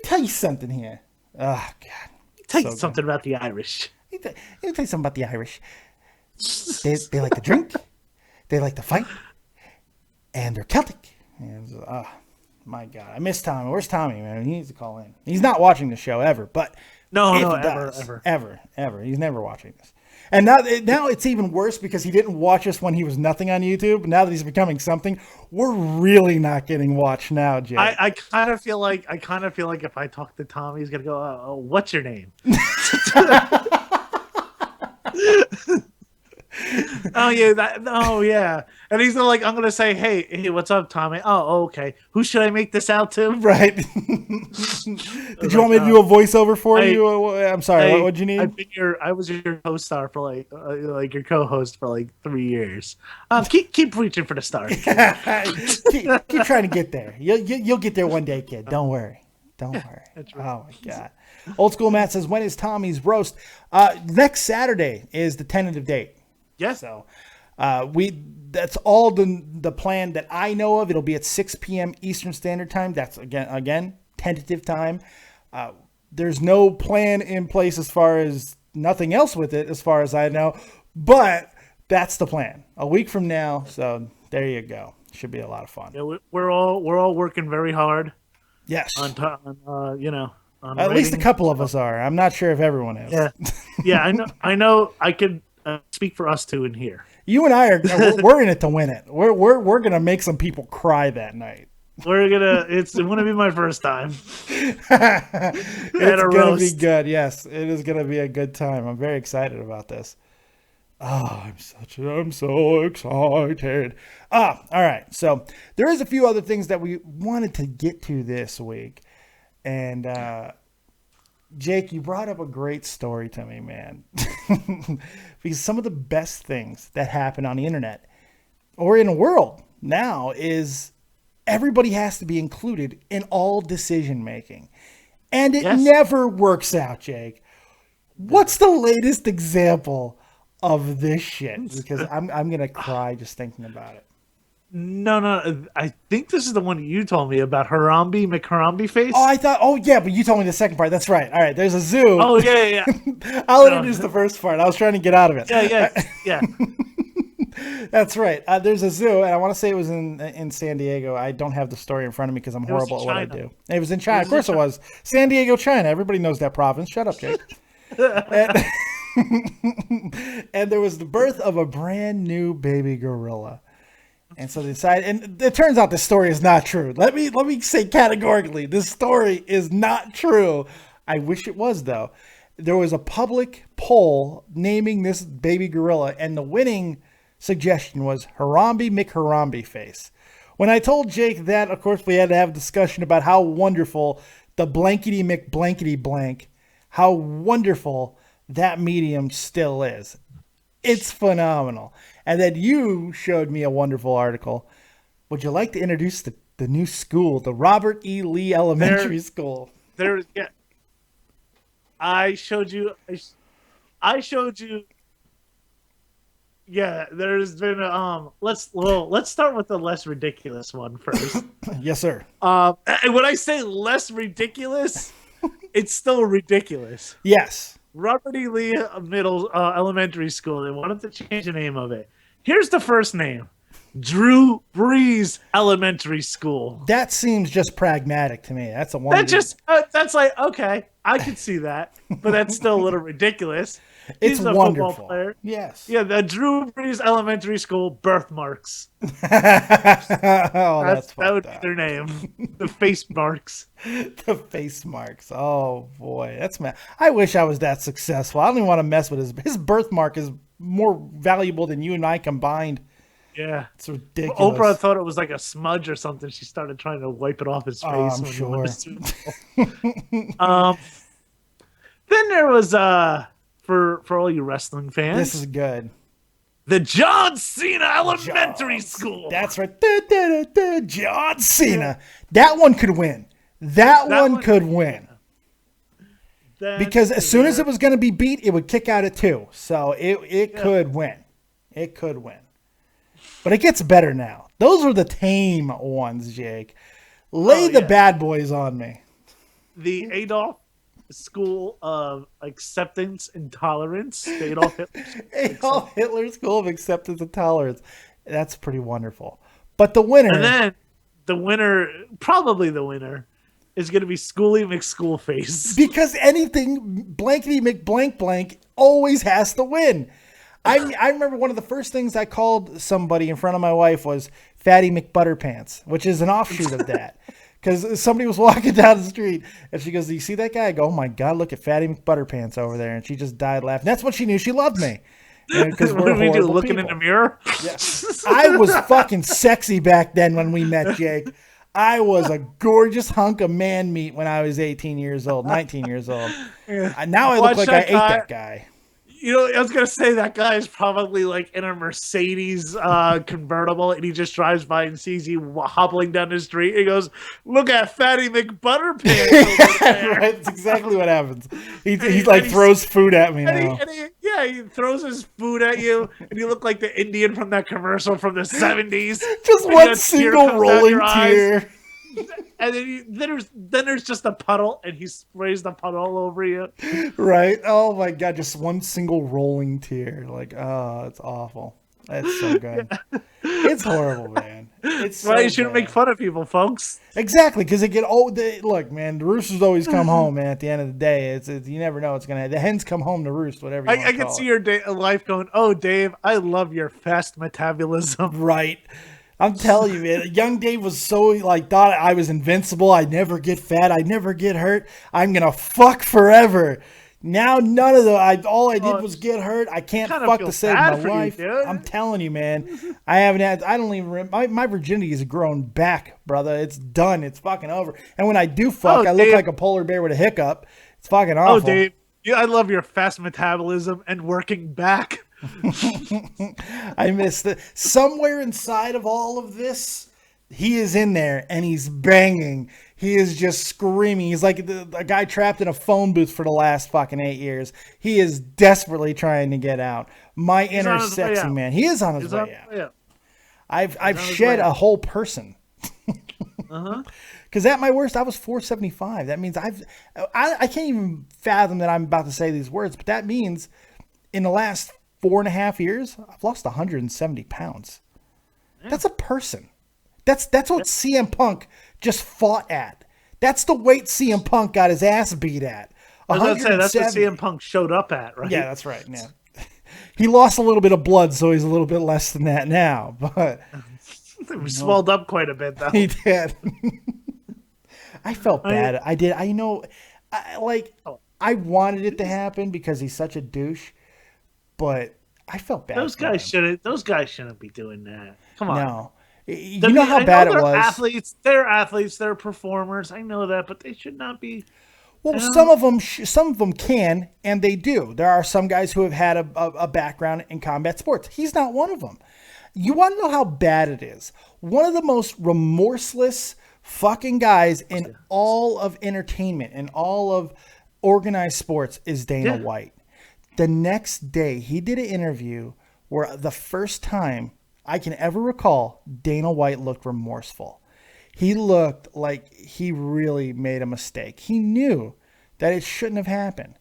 tell you something here. Oh God. Tell you something about the Irish. Let me tell you something about the Irish. They like to drink. They like to fight. And they're Celtic. And, my God, I miss Tommy. Where's Tommy, man? He needs to call in. He's not watching the show ever, but ever. He's never watching this. And now it's even worse because he didn't watch us when he was nothing on YouTube. Now that he's becoming something, we're really not getting watched now, Jay. I kind of feel like if I talk to Tommy, he's gonna go, "Oh, what's your name?" Oh yeah. And he's like, I'm gonna say, hey, what's up, Tommy? Oh, okay. Who should I make this out to? Right. Did you want me to do a voiceover for you? I'm sorry. What'd you need? I was your co-star for like your co-host for like 3 years. Keep reaching for the stars. keep trying to get there. You'll get there one day, kid. Don't worry. That's right. Oh my God. Old School Matt says, when is Tommy's roast? Next Saturday is the tentative date. Yes. So that's all the plan that I know of. It'll be at 6 p.m. Eastern Standard Time. That's again tentative time. There's no plan in place as far as nothing else with it, as far as I know. But that's the plan. A week from now. So there you go. Should be a lot of fun. Yeah, we're all working very hard. Yes. On at least a couple of us are. I'm not sure if everyone is. Yeah. I know. I could speak for us two in here. You and I we're in it to win it. We're gonna make some people cry that night. It's gonna be my first time. It's gonna be good. Yes, it is gonna be a good time. I'm very excited about this. Oh, I'm so excited. All right. So there is a few other things that we wanted to get to this week. And Jake, you brought up a great story to me, man. Because some of the best things that happen on the internet or in the world now is everybody has to be included in all decision making. And it never works out, Jake. What's the latest example of this shit? Because I'm going to cry just thinking about it. No. I think this is the one you told me about Harambe McHarambe face. Oh, yeah, but you told me the second part. That's right. All right, there's a zoo. Oh, yeah. I'll introduce the first part. I was trying to get out of it. Yeah. That's right. There's a zoo, and I want to say it was in San Diego. I don't have the story in front of me because I'm horrible at what I do. It was in China. Of course it was. San Diego, China. Everybody knows that province. Shut up, Jake. And there was the birth of a brand new baby gorilla. And so they decided, and it turns out this story is not true. Let me say categorically, this story is not true. I wish it was, though. There was a public poll naming this baby gorilla, and the winning suggestion was Harambe McHarambe face. When I told Jake that, of course, we had to have a discussion about how wonderful the blankety McBlankety blank, how wonderful that medium still is. It's phenomenal. And then you showed me a wonderful article. Would you like to introduce the new school, the Robert E. Lee Elementary School? Yeah. I showed you. Yeah, there's been let's start with the less ridiculous one first. Yes, sir. And when I say less ridiculous, it's still ridiculous. Yes. Robert E. Lee Elementary School. They wanted to change the name of it. Here's the first name: Drew Brees Elementary School. That seems just pragmatic to me. That's a one. That's like, okay, I can see that, but that's still a little ridiculous. It's He's a wonderful. football player. Yes. Yeah, the Drew Brees Elementary School birthmarks. That would be their name. The face marks. The face marks. Oh boy, that's mad. I wish I was that successful. I don't even want to mess with his birthmark is more valuable than you and I combined. Yeah, it's ridiculous. Oprah thought it was like a smudge or something. She started trying to wipe it off his face. I'm sure. Then there was for all you wrestling fans. This is good. The John Cena Elementary School. That's right. John Cena. That one could win. That one could win. Because as soon as it was going to be beat, it would kick out at 2. So it could win. It could win. But it gets better now. Those are the tame ones, Jake. Lay the bad boys on me. The Adolf School of Acceptance and Tolerance. The Adolf Hitler School of Acceptance and Tolerance. That's pretty wonderful. But the winner. And then probably the winner, is going to be Schoolie McSchoolface. Because anything blankety McBlank blank always has to win. I remember one of the first things I called somebody in front of my wife was Fatty McButterpants, which is an offshoot of that. Because somebody was walking down the street, and she goes, "Do you see that guy?" I go, "Oh my God, look at Fatty McButterpants over there." And she just died laughing. That's when she knew she loved me. Because what did we do, looking in the mirror? Yeah. I was fucking sexy back then when we met, Jake. I was a gorgeous hunk of man meat when I was 18 years old, 19 years old. Yeah. Now I look like I ate that guy. You know, I was going to say that guy is probably like in a Mercedes convertible, and he just drives by and sees you hobbling down the street. He goes, "Look at Fatty McButterpants." Right, that's exactly what happens. He throws food at me now. He throws his food at you, and you look like the Indian from that commercial from the 70s. Just one single rolling tear. And then there's just a puddle, and he sprays the puddle all over you. Right. Oh my God, just one single rolling tear. Like, oh, it's awful. It's so good. Yeah. It's horrible, man. It's so you shouldn't make fun of people, folks. Exactly, because they get old. Look, man, the roosters always come home, man. At the end of the day, it's you never know what's gonna. The hens come home to roost, whatever. I can see your life going. Oh, Dave, I love your fast metabolism. Right. I'm telling you, man, young Dave was so thought I was invincible. I'd never get fat. I'd never get hurt. I'm going to fuck forever. Now, none of all I did was get hurt. I can't fuck to save my life. I'm telling you, man, I don't even, my virginity has grown back, brother. It's done. It's fucking over. And when I do fuck, I look like a polar bear with a hiccup. It's fucking awful. Oh, Dave, I love your fast metabolism and working back. I missed it. Somewhere inside of all of this, he is in there and he's banging. He is just screaming. He's like a guy trapped in a phone booth for the last fucking 8 years. He is desperately trying to get out. My inner sexy man. He is on his way out. I've shed a whole person. Because at my worst, I was 475. That means I can't even fathom that I'm about to say these words, but that means in the last 4.5 years, I've lost 170 pounds. Yeah. That's a person. That's what CM Punk just fought at. That's the weight CM Punk got his ass beat at. I was going to say, that's what CM Punk showed up at, right? Yeah, that's right. Yeah. He lost a little bit of blood, so he's a little bit less than that now. But he swelled up quite a bit, though. He did. I felt bad. I did. I wanted it to happen because he's such a douche, but I felt bad. Those guys shouldn't be doing that. Come on. No. You know how bad it was. Athletes, they're athletes, they're performers. I know that, but they should not be. Well, some of them can, and they do. There are some guys who have had a background in combat sports. He's not one of them. You want to know how bad it is? One of the most remorseless fucking guys in all of entertainment and all of organized sports is Dana White. The next day, he did an interview where the first time I can ever recall, Dana White looked remorseful. He looked like he really made a mistake. He knew that it shouldn't have happened.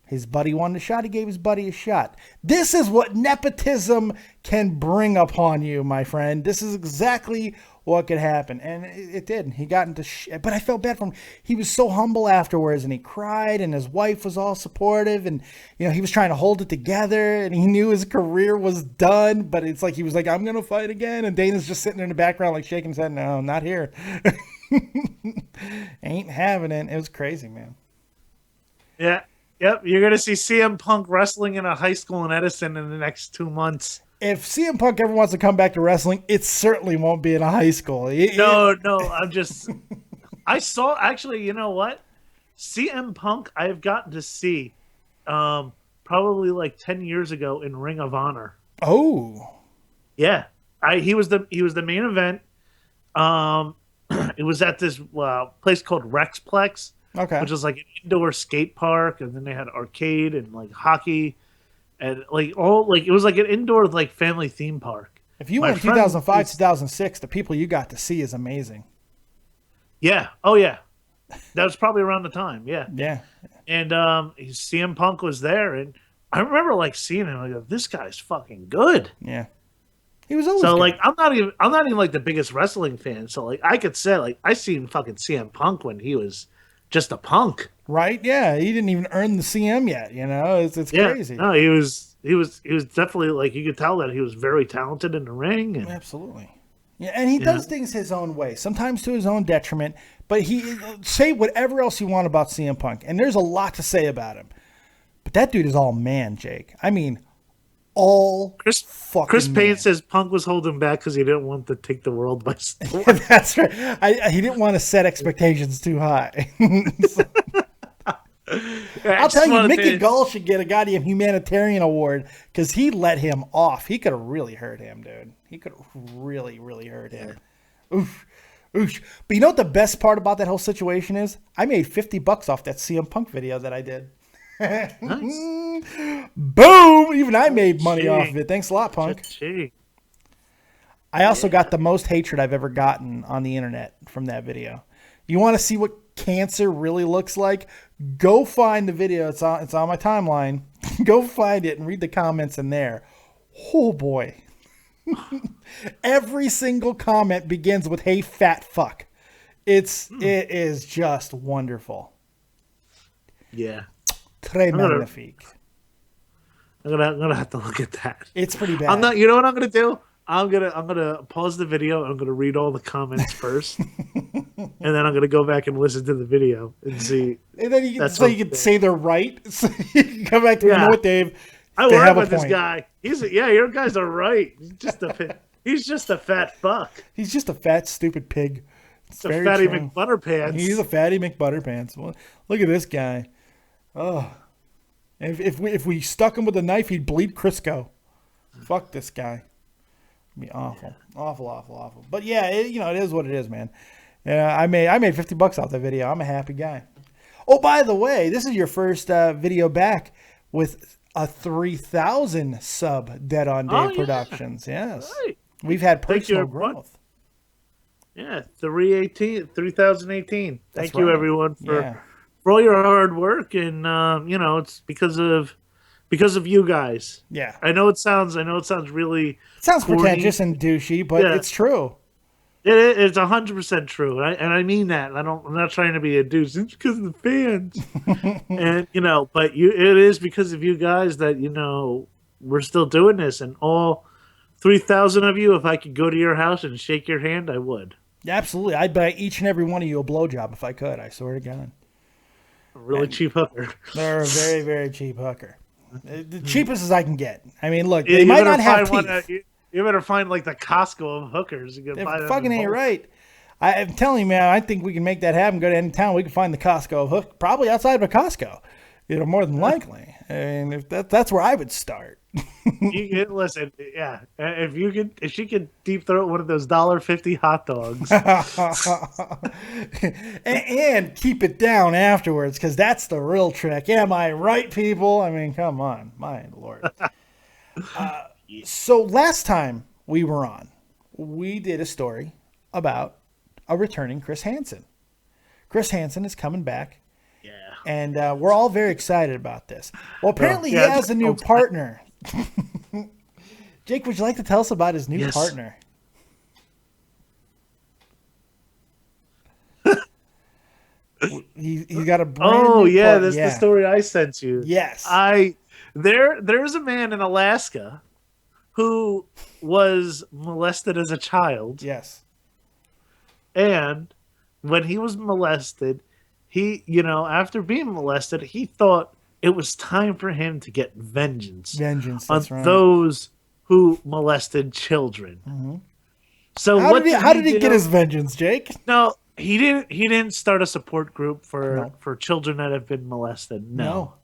His buddy wanted a shot. He gave his buddy a shot. This is what nepotism can bring upon you, my friend. This is exactly what could happen. And it did. He got into shit. But I felt bad for him. He was so humble afterwards, and he cried, and his wife was all supportive. And, you know, he was trying to hold it together, and he knew his career was done. But it's like he was like, I'm going to fight again. And Dana's just sitting in the background, like shaking his head. No, not here. Ain't having it. It was crazy, man. Yeah. Yep. You're going to see CM Punk wrestling in a high school in Edison in the next 2 months. If CM Punk ever wants to come back to wrestling, it certainly won't be in a high school. No, I'm just... I saw... Actually, you know what? CM Punk, I've gotten to see probably like 10 years ago in Ring of Honor. Oh. Yeah. He was the main event. It was at this place called Rexplex. Okay. Which was like an indoor skate park, and then they had arcade and like hockey. And it was like an indoor like family theme park. If you went 2005, 2006, the people you got to see is amazing. Yeah. Oh yeah. That was probably around the time. Yeah. Yeah. And CM Punk was there, and I remember like seeing him. Like, this guy's fucking good. Yeah. He was always so good. like I'm not even like the biggest wrestling fan. So like I could say like I seen fucking CM Punk when he was just a punk. Right? Yeah, he didn't even earn the CM yet. You know, it's crazy. No, he was definitely like you could tell that he was very talented in the ring. And, absolutely. Yeah, and he does things his own way, sometimes to his own detriment. But he say whatever else you want about CM Punk, and there's a lot to say about him. But that dude is all man, Jake. I mean, all Chris Payne says Punk was holding back because he didn't want to take the world by storm. That's right. He didn't want to set expectations too high. I'll tell you, Mickey Gall should get a goddamn humanitarian award because he let him off. He could have really hurt him, dude. He could have really, really hurt him. Oof. Oof. But you know what the best part about that whole situation is? I made $50 off that CM Punk video that I did. Nice. Boom! Even I made money off of it. Thanks a lot, Punk. I also got the most hatred I've ever gotten on the internet from that video. You want to see what cancer really looks like? Go find the video. It's on my timeline. Go find it and read the comments in there. Oh boy. Every single comment begins with "Hey fat fuck." It is just wonderful. Yeah. Très magnifique. I'm gonna have to look at that. It's pretty bad. You know what I'm gonna do? I'm gonna pause the video. I'm gonna read all the comments first, and then I'm gonna go back and listen to the video and see. And then you can say they're right. So you can come back to you know what, Dave? I worry with this guy. Your guys are right. He's just a fat fuck. He's just a fat stupid pig. It's a fatty McButterpants. He's a fatty McButterpants. Well, look at this guy. Oh, if we stuck him with a knife, he'd bleed Crisco. Fuck this guy. It'd be awful, awful. But yeah, it is what it is, man. Yeah, I made $50 off that video. I'm a happy guy. Oh, by the way, this is your first video back with a 3,000 sub Dead on Dave Productions. Yes, right. We've had personal growth. Yeah, 3018. Thank you, everyone, for all your hard work, and it's because of you guys. Yeah, I know it sounds really corny. Pretentious and douchey, but it's true. It's 100% true, and I mean that. I'm not trying to be a douche. It's because of the fans, and but it is because of you guys that we're still doing this, and all 3,000 of you. If I could go to your house and shake your hand, I would. Absolutely, I'd buy each and every one of you a blowjob if I could. I swear to God. Really cheap hooker. They're a very, very cheap hooker. The cheapest as I can get. I mean, look, Yeah, they might not have teeth. You better find like the Costco of hookers. You They buy them fucking in ain't bulk. right. I'm telling you, man, I think we can make that happen. Go to any town, we can find the Costco of hook, probably outside of a Costco. More than likely. And if that's where I would start. You can listen, yeah. If she could deep throat one of those $1.50 hot dogs, and keep it down afterwards, because that's the real trick. Am I right, people? I mean, come on, my lord. So last time we were on, we did a story about a returning Chris Hansen. Chris Hansen is coming back. yeah. And we're all very excited about this. Well, apparently he has a new partner. Jake, would you like to tell us about his new partner? He's got a brand new partner. That's the story I sent you. Yes. There's a man in Alaska who was molested as a child. Yes. And when he was molested, after being molested, he thought it was time for him to get vengeance on those who molested children. Mm-hmm. So how did he get his vengeance, Jake? No, he didn't. He didn't start a support group for children that have been molested. No.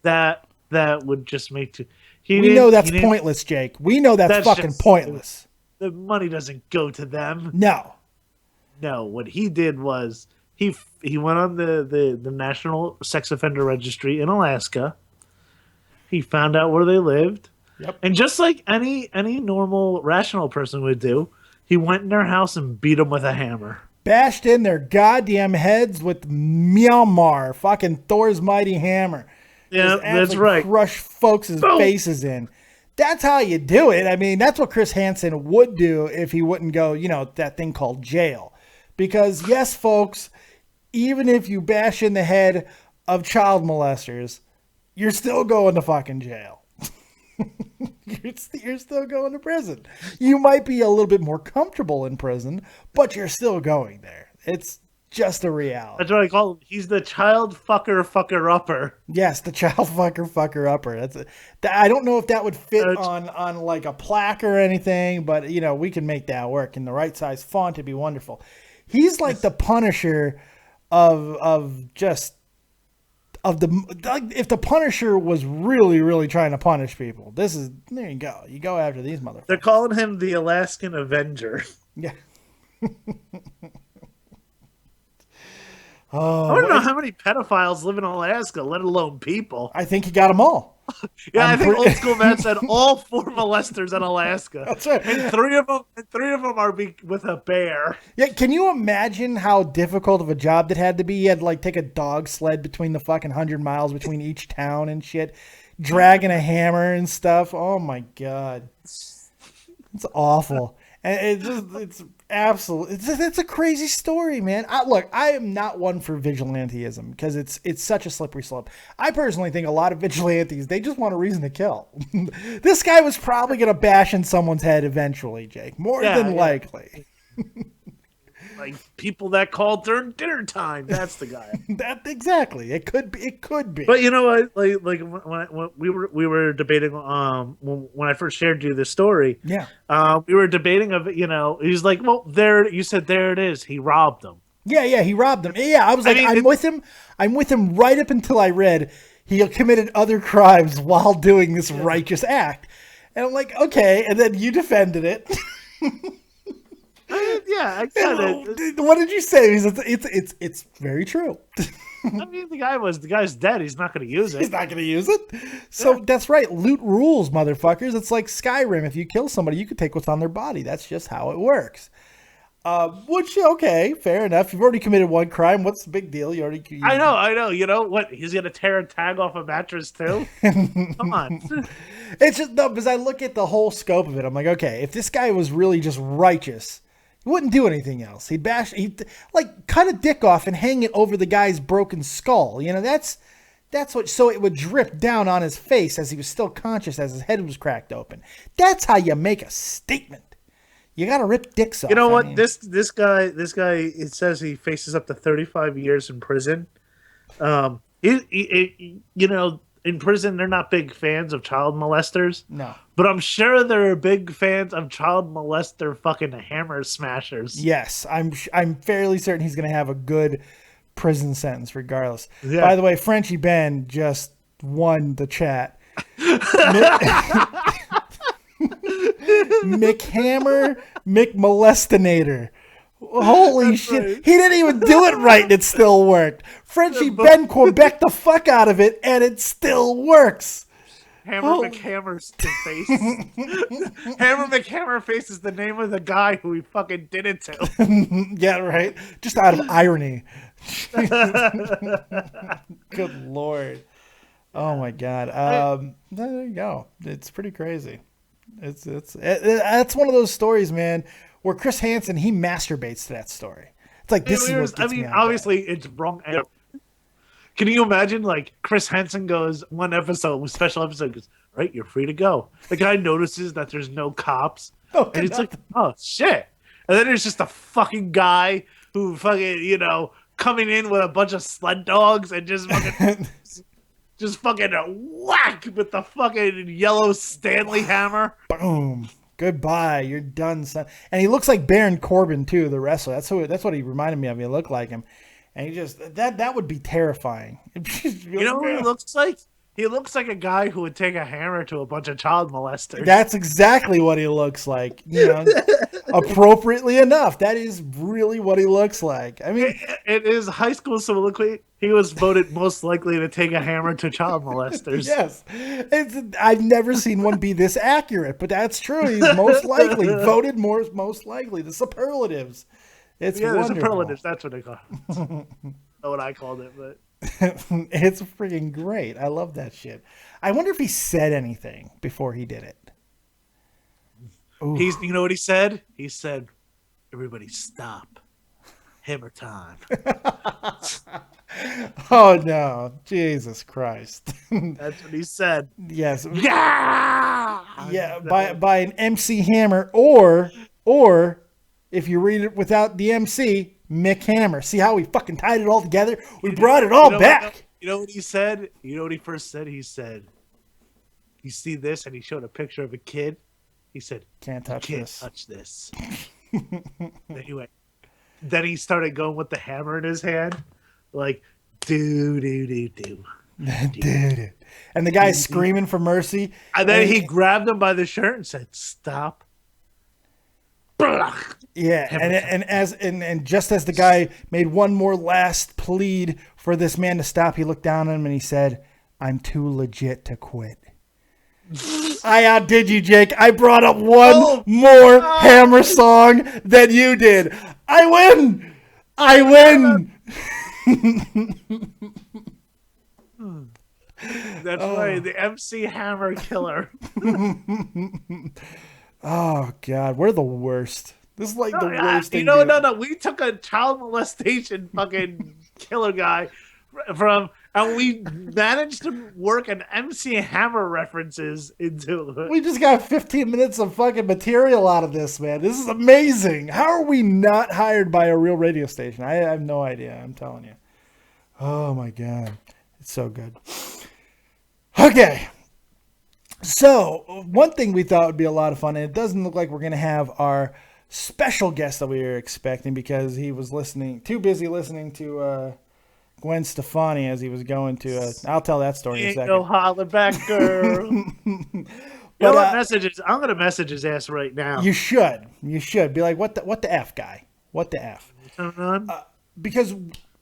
That would just make we know that's pointless, Jake. We know that's fucking pointless. The money doesn't go to them. No. What he did was he went on the National Sex Offender Registry in Alaska. He found out where they lived. Yep. And just like any normal, rational person would do, he went in their house and beat them with a hammer. Bashed in their goddamn heads with Myanmar, fucking Thor's mighty hammer. Yeah, that's right. Crush folks' faces in. That's how you do it. I mean, that's what Chris Hansen would do if he wouldn't go, that thing called jail. Because, yes, folks, even if you bash in the head of child molesters, you're still going to fucking jail. You're still going to prison. You might be a little bit more comfortable in prison, but you're still going there. It's just a reality. That's what I call him. He's the child fucker upper. Yes, the child fucker upper. I don't know if that would fit on like a plaque or anything, but we can make that work in the right size font. It'd be wonderful. He's like the Punisher if the Punisher was really, really trying to punish people. There you go. You go after these motherfuckers. They're calling him the Alaskan Avenger. Yeah. I don't know how many pedophiles live in Alaska, let alone people. I think he got them all. Yeah, I think Old School Matt said all 4 molesters in Alaska. That's right. And three of them are with a bear. Yeah, can you imagine how difficult of a job that had to be? You had to like take a dog sled between the fucking 100 miles between each town and shit, dragging a hammer and stuff. Oh my god, it's awful. And it's absolutely, it's a crazy story, man. I am not one for vigilantism because it's such a slippery slope. I personally think a lot of vigilantes, they just want a reason to kill. This guy was probably going to bash in someone's head eventually, Jake. More than likely. Like people that called during dinner time. That's the guy. Exactly. It could be. But you know what? Like when we were debating when I first shared you this story. Yeah. We were debating of he's like, well, you said there it is. He robbed them. Yeah, he robbed them. Yeah, I was like, I'm with him. I'm with him right up until I read he committed other crimes while doing this righteous act, and I'm like, okay. And then you defended it. Yeah, I got it. What did you say? It's very true. I mean, the guy's dead. He's not going to use it. He's not going to use it. So that's right. Loot rules, motherfuckers. It's like Skyrim. If you kill somebody, you can take what's on their body. That's just how it works. Okay, fair enough. You've already committed one crime. What's the big deal? I know. You know what? He's going to tear a tag off a mattress too? Come on. It's just because I look at the whole scope of it. I'm like, okay, if this guy was really just righteous, he wouldn't do anything else. He'd like cut a dick off and hang it over the guy's broken skull. That's what, so it would drip down on his face as he was still conscious as his head was cracked open. That's how you make a statement. You got to rip dicks off. You know what? This guy, it says he faces up to 35 years in prison. You know, in prison, they're not big fans of child molesters. No. But I'm sure they're big fans of child molester fucking hammer smashers. Yes, I'm fairly certain he's going to have a good prison sentence regardless. Yeah. By the way, Frenchie Ben just won the chat. McHammer McMolestinator. Holy shit. Right. He didn't even do it right and it still worked. Frenchie Ben Quebec the fuck out of it and it still works. Hammer McHammer's face. Hammer McHammer face is the name of the guy who he fucking did it to. Yeah, right. Just out of irony. Good Lord. Oh my God. There you go. It's pretty crazy. That's one of those stories, man, where Chris Hansen, he masturbates to that story. It's like, this is what gets me on obviously it's wrong. Can you imagine, like, Chris Hansen goes one episode, special episode, goes, right, you're free to go. The guy notices that there's no cops. Oh, and it's like, oh, shit. And then there's just a fucking guy who fucking, you know, coming in with a bunch of sled dogs and just fucking, just fucking whack with the fucking yellow Stanley hammer. Boom. Goodbye. You're done, son. And he looks like Baron Corbin, too, the wrestler. That's what he reminded me of. He looked like him. And he just, that would be terrifying. You know what he looks like? He looks like a guy who would take a hammer to a bunch of child molesters. That's exactly what he looks like. You know, appropriately enough, that is really what he looks like. I mean, in his high school soliloquy, he was voted most likely to take a hammer to child molesters. Yes. I've never seen one be this accurate, but that's true. He's most likely voted most likely. The superlatives. It's wonderful. The superlatives. That's what they call it. Not what I called it, but it's freaking great. I love that shit. I wonder if he said anything before he did it. You know what he said? He said, "Everybody stop. Hammer time." Oh no, Jesus Christ. That's what he said. Yes. Yeah. Yeah, by an MC Hammer or if you read it without the MC, Mick Hammer. See how we fucking tied it all together? We brought it all back. You know what he said? You know what he first said? He said, "You see this?" And he showed a picture of a kid. He said, Can't touch this. Anyway, then he started going with the hammer in his hand, like, do. Dude. And the guy's screaming for mercy. And then he grabbed him by the shirt and said, "Stop." Yeah, and just as the guy made one more last plead for this man to stop, he looked down at him and he said, "I'm too legit to quit." I outdid you, Jake. I brought up one more Hammer song than you did. I win. That's right, the MC Hammer killer. Oh God, we're the worst. This is like the worst thing. No. We took a child molestation fucking killer guy and we managed to work an MC Hammer references into it. We just got 15 minutes of fucking material out of this, man. This is amazing. How are we not hired by a real radio station? I have no idea. I'm telling you. Oh my God, it's so good. Okay. So, one thing we thought would be a lot of fun, and it doesn't look like we're going to have our special guest that we were expecting because he was too busy listening to Gwen Stefani as he was going to. I'll tell that story in a second. Go holler back, girl. I'm going to message his ass right now. You should. Be like, what the F, guy? What the F? Because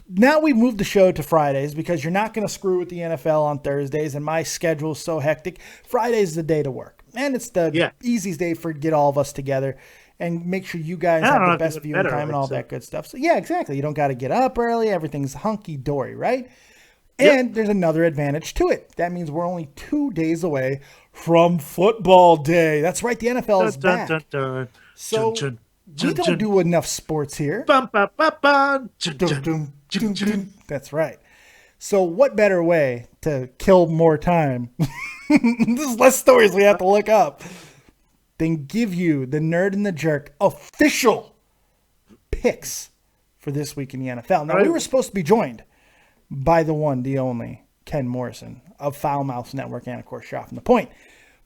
now we moved the show to Fridays because you're not going to screw with the NFL on Thursdays, and my schedule is so hectic. Friday's the day to work, and it's the easiest day for get all of us together and make sure you guys have the best viewing time and all that good stuff. So yeah, exactly. You don't got to get up early. Everything's hunky dory, right? And there's another advantage to it. That means we're only 2 days away from football day. That's right. The NFL is back. So we don't do enough sports here. That's right. So what better way to kill more time? There's less stories we have to look up than give you the Nerd and the Jerk official picks for this week in the NFL. Now, we were supposed to be joined by the one, the only, Ken Morrison of Foul Mouth Network and, of course, Shot from the Point.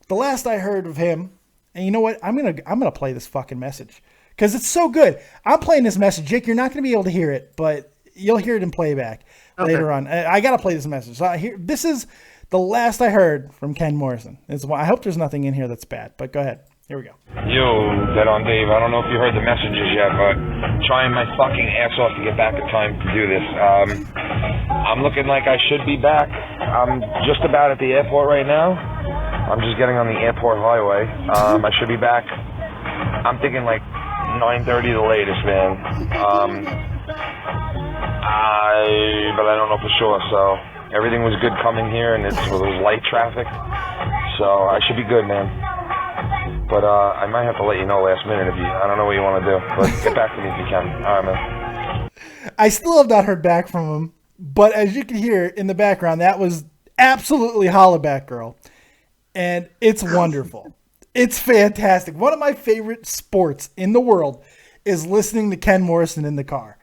The last I heard of him, and you know what? I'm gonna play this fucking message because it's so good. I'm playing this message, Jake. You're not gonna be able to hear it, but you'll hear it in playback later on. I gotta play this message. So this is the last I heard from Ken Morrison. I hope there's nothing in here that's bad, but go ahead. Here we go. Yo, Dead on Dave. I don't know if you heard the messages yet, but trying my fucking ass off to get back in time to do this. I'm looking like I should be back. I'm just about at the airport right now. I'm just getting on the airport highway. I should be back. I'm thinking like 9:30 the latest, man. But I don't know for sure. So everything was good coming here, and it was light traffic. So I should be good, man. But I might have to let you know last minute I don't know what you want to do. But get back to me if you can. All right, man. I still have not heard back from him, but as you can hear in the background, that was absolutely Hollaback Girl. And it's wonderful. It's fantastic. One of my favorite sports in the world is listening to Ken Morrison in the car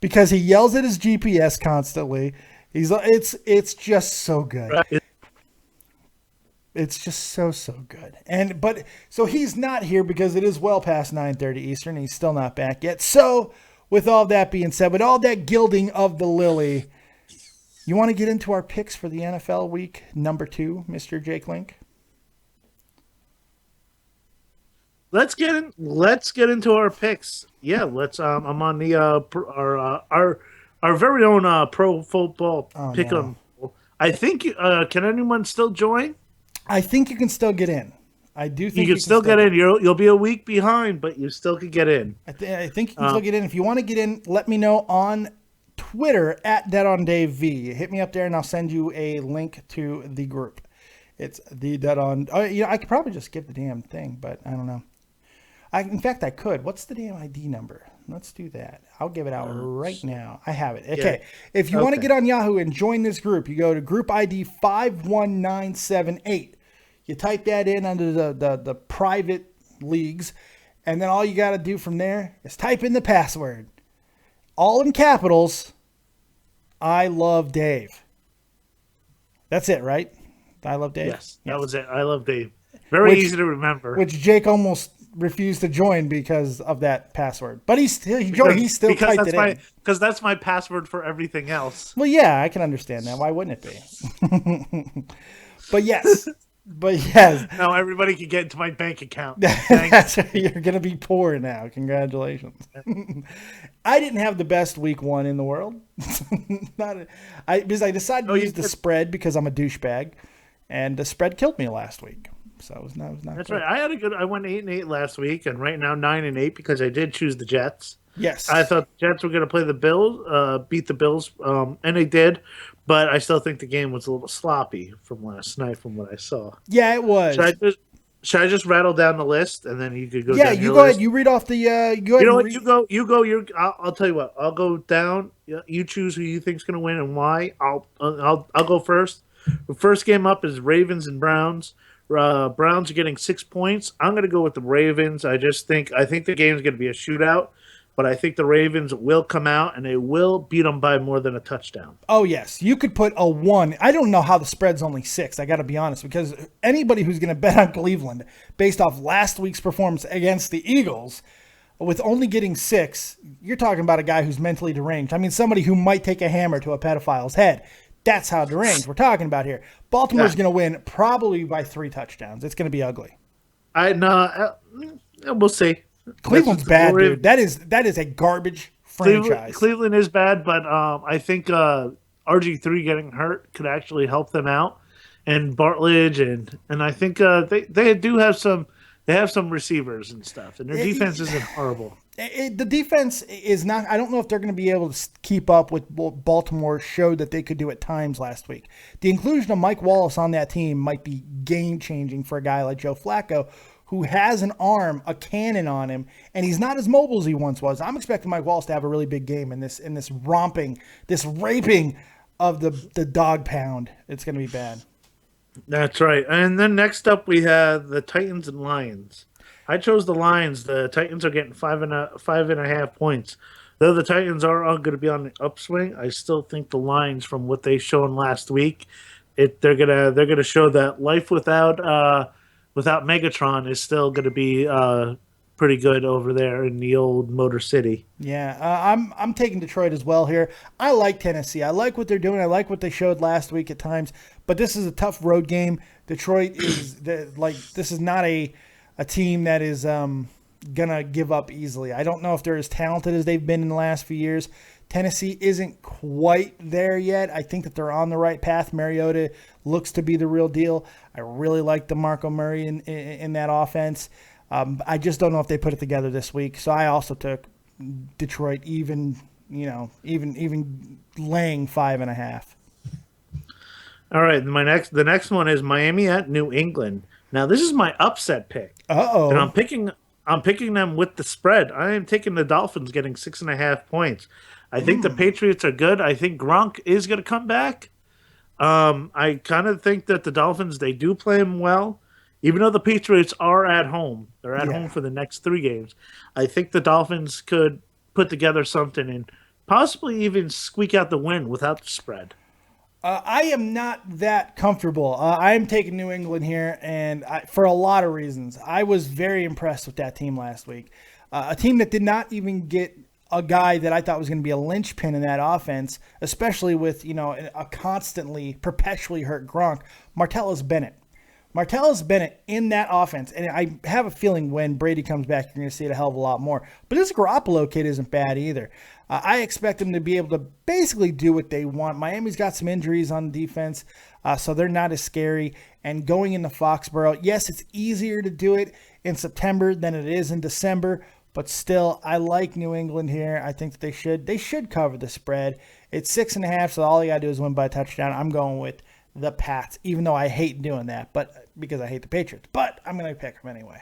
because he yells at his GPS constantly. It's just so good. Right. It's just so good. So he's not here because it is well past 9:30 Eastern. He's still not back yet. So with all that being said, with all that gilding of the lily, you want to get into our picks for the NFL week number 2, Mr. Jake Link? Let's get into our picks. Yeah, let's. I'm on the our very own pro football pick'em. No. I think. Can anyone still join? I think you can still get in. I do think you can still get in. You'll be a week behind, but you still could get in. I think you can still get in. If you want to get in, let me know on Twitter at DeadOnDaveV. Hit me up there, and I'll send you a link to the group. It's the Dead On. I could probably just skip the damn thing, but I don't know. In fact, I could. What's the damn ID number? Let's do that. I'll give it out right now. I have it. Okay. Yeah. If you want to get on Yahoo and join this group, you go to group ID 51978. You type that in under the private leagues, and then all you got to do from there is type in the password. All in capitals, I love Dave. That's it, right? I love Dave? Yes, that was it. I love Dave. Very easy to remember. Which Jake almost refused to join because of that password, but he still typed it in because that's my password for everything else. Well, yeah, I can understand that. Why wouldn't it be? But yes. Now everybody can get into my bank account. You're gonna be poor now. Congratulations. I didn't have the best week 1 in the world. Because I decided to use the spread because I'm a douchebag, and the spread killed me last week. So it was not. That's good. Right. I went 8-8 last week, and right now 9-8 because I did choose the Jets. Yes, I thought the Jets were going to play the Bills, beat the Bills, and they did. But I still think the game was a little sloppy from last night, from what I saw. Yeah, it was. Should I just rattle down the list, and then you could go? Yeah, down you go ahead. You read off the. You know what? You go. I'll tell you what. I'll go down. You choose who you think's going to win and why. I'll go first. The first game up is Ravens and Browns. Browns are getting 6 points. I'm going to go with the Ravens. I think the game's going to be a shootout, but I think the Ravens will come out and they will beat them by more than a touchdown. Oh, yes. You could put a 1. I don't know how the spread's only 6. I got to be honest, because anybody who's going to bet on Cleveland based off last week's performance against the Eagles with only getting 6, you're talking about a guy who's mentally deranged. I mean, somebody who might take a hammer to a pedophile's head. That's how deranged we're talking about here. Baltimore's going to win probably by 3 touchdowns. It's going to be ugly. We'll see. Cleveland's bad, dude. That is a garbage franchise. Cleveland is bad, but I think RG3 getting hurt could actually help them out, and Bartlett, and I think they do have some. They have some receivers and stuff, and their defense isn't horrible. The defense is not. I don't know if they're going to be able to keep up with what Baltimore showed that they could do at times last week. The inclusion of Mike Wallace on that team might be game-changing for a guy like Joe Flacco, who has an arm, a cannon on him, and he's not as mobile as he once was. I'm expecting Mike Wallace to have a really big game in this raping of the dog pound. It's going to be bad. That's right. And then next up we have the Titans and Lions. I chose the Lions. The Titans are getting 5.5 points. Though the Titans are going to be on the upswing, I still think the lines from what they shown last week, they're gonna show that life without Megatron is still going to be pretty good over there in the old Motor City. Yeah, I'm taking Detroit as well here. I like Tennessee. I like what they're doing. I like what they showed last week at times. But this is a tough road game. Detroit is this is not a team that is gonna give up easily. I don't know if they're as talented as they've been in the last few years. Tennessee isn't quite there yet. I think that they're on the right path. Mariota looks to be the real deal. I really like DeMarco Murray in that offense. I just don't know if they put it together this week. So I also took Detroit, even laying 5.5. All right, the next one is Miami at New England. Now this is my upset pick. Uh-oh. And I'm picking them with the spread. I am taking the Dolphins getting 6.5 points. I think the Patriots are good. I think Gronk is going to come back. I kind of think that the Dolphins, they do play them well. Even though the Patriots are at home, they're at home for the next 3 games. I think the Dolphins could put together something and possibly even squeak out the win without the spread. I am not that comfortable. I'm taking New England here, and for a lot of reasons. I was very impressed with that team last week. A team that did not even get a guy that I thought was going to be a linchpin in that offense, especially with a constantly, perpetually hurt Gronk, Martellus Bennett. Martellus Bennett in that offense, and I have a feeling when Brady comes back, you're going to see it a hell of a lot more. But this Garoppolo kid isn't bad either. I expect them to be able to basically do what they want. Miami's got some injuries on defense, so they're not as scary. And going into Foxborough, yes, it's easier to do it in September than it is in December, but still, I like New England here. I think that they should cover the spread. It's 6.5, so all you got to do is win by a touchdown. I'm going with the Pats, even though I hate doing that, but because I hate the Patriots. But I'm going to pick them anyway.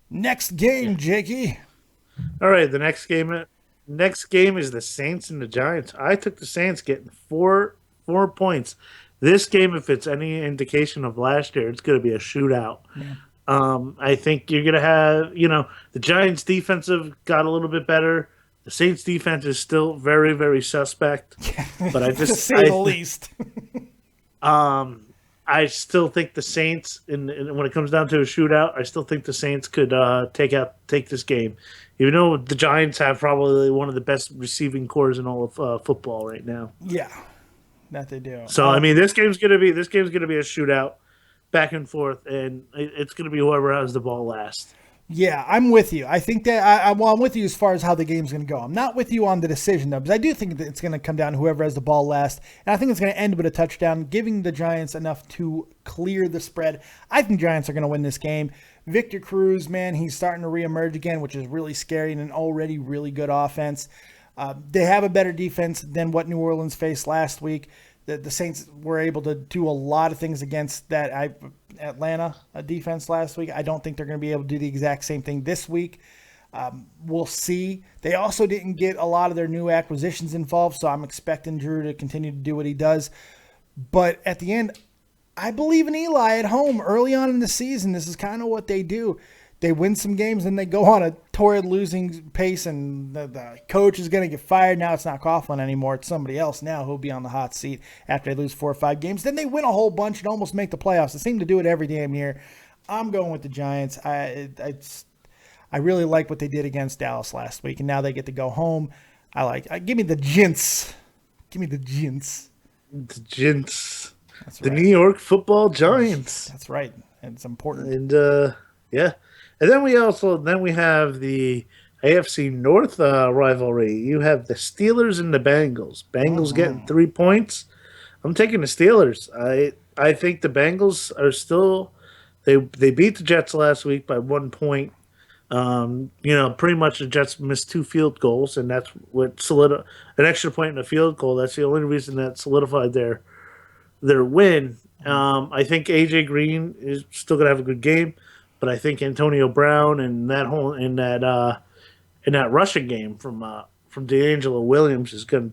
Next game, Jakey. All right, the next game is the Saints and the Giants. I took the Saints getting 4 points. This game, if it's any indication of last year, it's going to be a shootout. Yeah. I think you're going to have, the Giants' defensive got a little bit better. The Saints' defense is still very, very suspect. But I just to say the least. I still think the Saints, and when it comes down to a shootout, I still think the Saints could take this game. Even though the Giants have probably one of the best receiving cores in all of football right now. Yeah, that they do. So I mean, this game's gonna be a shootout, back and forth, and it's gonna be whoever has the ball last. Yeah, I'm with you. I think that I'm with you as far as how the game's going to go. I'm not with you on the decision, though, because I do think that it's going to come down to whoever has the ball last. And I think it's going to end with a touchdown, giving the Giants enough to clear the spread. I think Giants are going to win this game. Victor Cruz, man, he's starting to reemerge again, which is really scary, and an already really good offense. They have a better defense than what New Orleans faced last week. The Saints were able to do a lot of things against that Atlanta defense last week. I don't think they're going to be able to do the exact same thing this week. We'll see. They also didn't get a lot of their new acquisitions involved, so I'm expecting Drew to continue to do what he does. But at the end, I believe in Eli at home early on in the season. This is kind of what they do. They win some games, and they go on a torrid losing pace, and the coach is going to get fired. Now it's not Coughlin anymore. It's somebody else now who'll be on the hot seat after they lose 4 or 5 games. Then they win a whole bunch and almost make the playoffs. They seem to do it every damn year. I'm going with the Giants. I really like what they did against Dallas last week, and now they get to go home. Give me the Gents. Give me the Gents. The Gents. That's the right. New York Football Giants. That's right. And it's important. And, yeah. And then we have the AFC North rivalry. You have the Steelers and the Bengals. Bengals getting 3 points. I'm taking the Steelers. I think the Bengals are still they beat the Jets last week by 1 point. Pretty much the Jets missed 2 field goals, and that's what an extra point in a field goal. That's the only reason that solidified their win. I think AJ Green is still gonna have a good game. But I think Antonio Brown and that rushing game from D'Angelo Williams is they're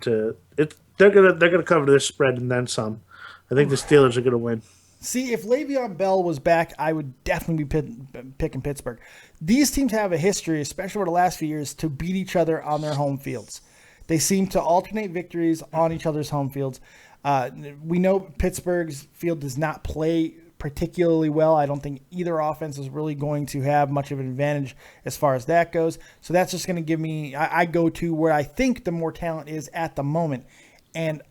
gonna cover this spread and then some. I think the Steelers are gonna win. See, if Le'Veon Bell was back, I would definitely be picking Pittsburgh. These teams have a history, especially over the last few years, to beat each other on their home fields. They seem to alternate victories on each other's home fields. We know Pittsburgh's field does not play particularly well. I don't think either offense is really going to have much of an advantage as far as that goes. So that's just going to give me, I go to where I think the more talent is at the moment. And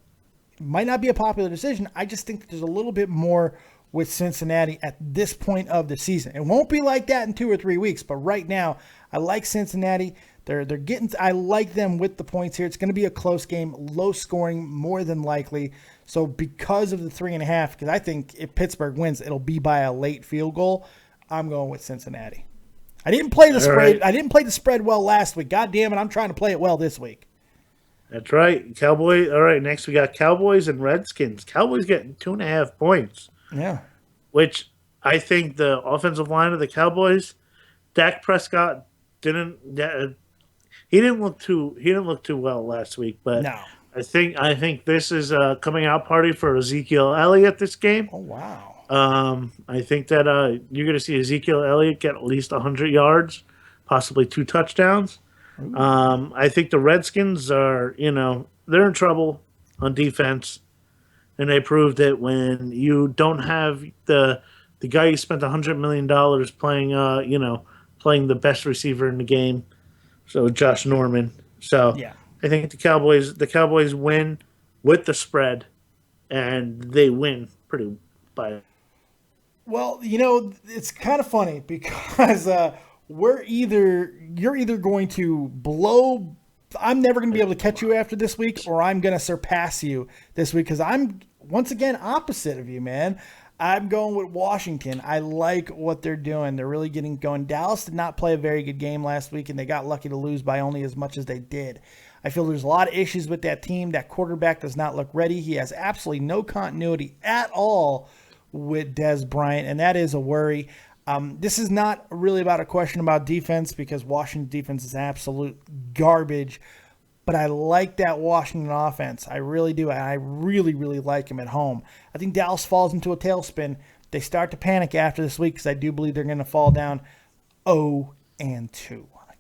it might not be a popular decision. I just think that there's a little bit more with Cincinnati at this point of the season. It won't be like that in 2 or 3 weeks, but right now I like Cincinnati. They're getting, I like them with the points here. It's going to be a close game, low scoring, more than likely. So because of the 3.5, because I think if Pittsburgh wins, it'll be by a late field goal. I'm going with Cincinnati. I didn't play the spread. Right. I didn't play the spread well last week. God damn it, I'm trying to play it well this week. That's right, Cowboys. All right, next we got Cowboys and Redskins. Cowboys getting 2.5 points. Yeah, which I think the offensive line of the Cowboys, Dak Prescott didn't look too well last week, but no. I think this is a coming out party for Ezekiel Elliott this game. Oh wow! I think that you're going to see Ezekiel Elliott get at least 100 yards, possibly 2 touchdowns. I think the Redskins are, they're in trouble on defense, and they proved it when you don't have the guy you spent $100 million playing the best receiver in the game, so Josh Norman. So yeah. I think the Cowboys win with the spread, and they win pretty by. Well, it's kind of funny because you're either going to blow. I'm never going to be able to catch you after this week, or I'm going to surpass you this week because I'm once again opposite of you, man. I'm going with Washington. I like what they're doing. They're really getting going. Dallas did not play a very good game last week, and they got lucky to lose by only as much as they did. I feel there's a lot of issues with that team. That quarterback does not look ready. He has absolutely no continuity at all with Dez Bryant, and that is a worry. This is not really about a question about defense because Washington defense is absolute garbage, but I like that Washington offense. I really do. And I really, really like him at home. I think Dallas falls into a tailspin. They start to panic after this week because I do believe they're going to fall down 0-2.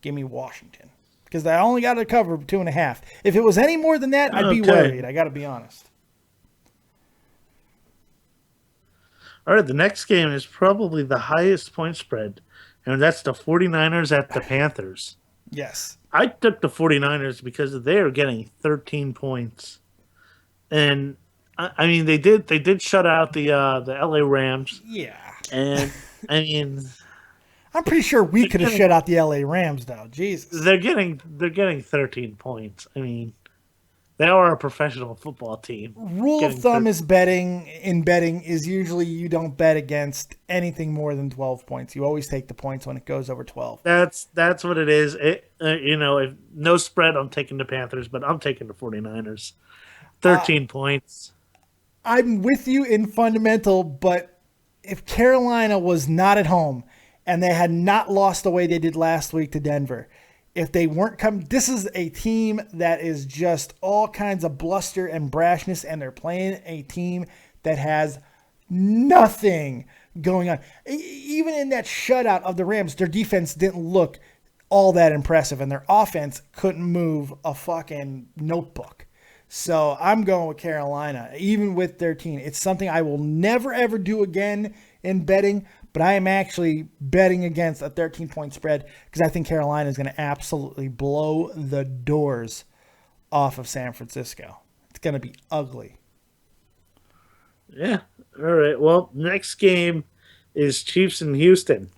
Give me Washington because I only got to cover 2.5. If it was any more than that, I'd be worried. I got to be honest. All right, the next game is probably the highest point spread, and that's the 49ers at the Panthers. Yes. I took the 49ers because they are getting 13 points. And, I mean, they did shut out the LA Rams. Yeah. And, I mean... I'm pretty sure we could have shut out the LA Rams, though. Jesus. They're getting 13 points. I mean... They are a professional football team. Rule of thumb is betting is usually you don't bet against anything more than 12 points. You always take the points when it goes over 12. That's what it is. If no spread, I'm taking the Panthers, but I'm taking the 49ers. 13 points. I'm with you in fundamental, but if Carolina was not at home and they had not lost the way they did last week to Denver, if they weren't coming, this is a team that is just all kinds of bluster and brashness, and they're playing a team that has nothing going on. Even in that shutout of the Rams, their defense didn't look all that impressive, and their offense couldn't move a fucking notebook. So I'm going with Carolina, even with their team. It's something I will never, ever do again in betting, but I am actually betting against a 13-point spread because I think Carolina is going to absolutely blow the doors off of San Francisco. It's going to be ugly. Yeah. All right. Well, next game is Chiefs in Houston.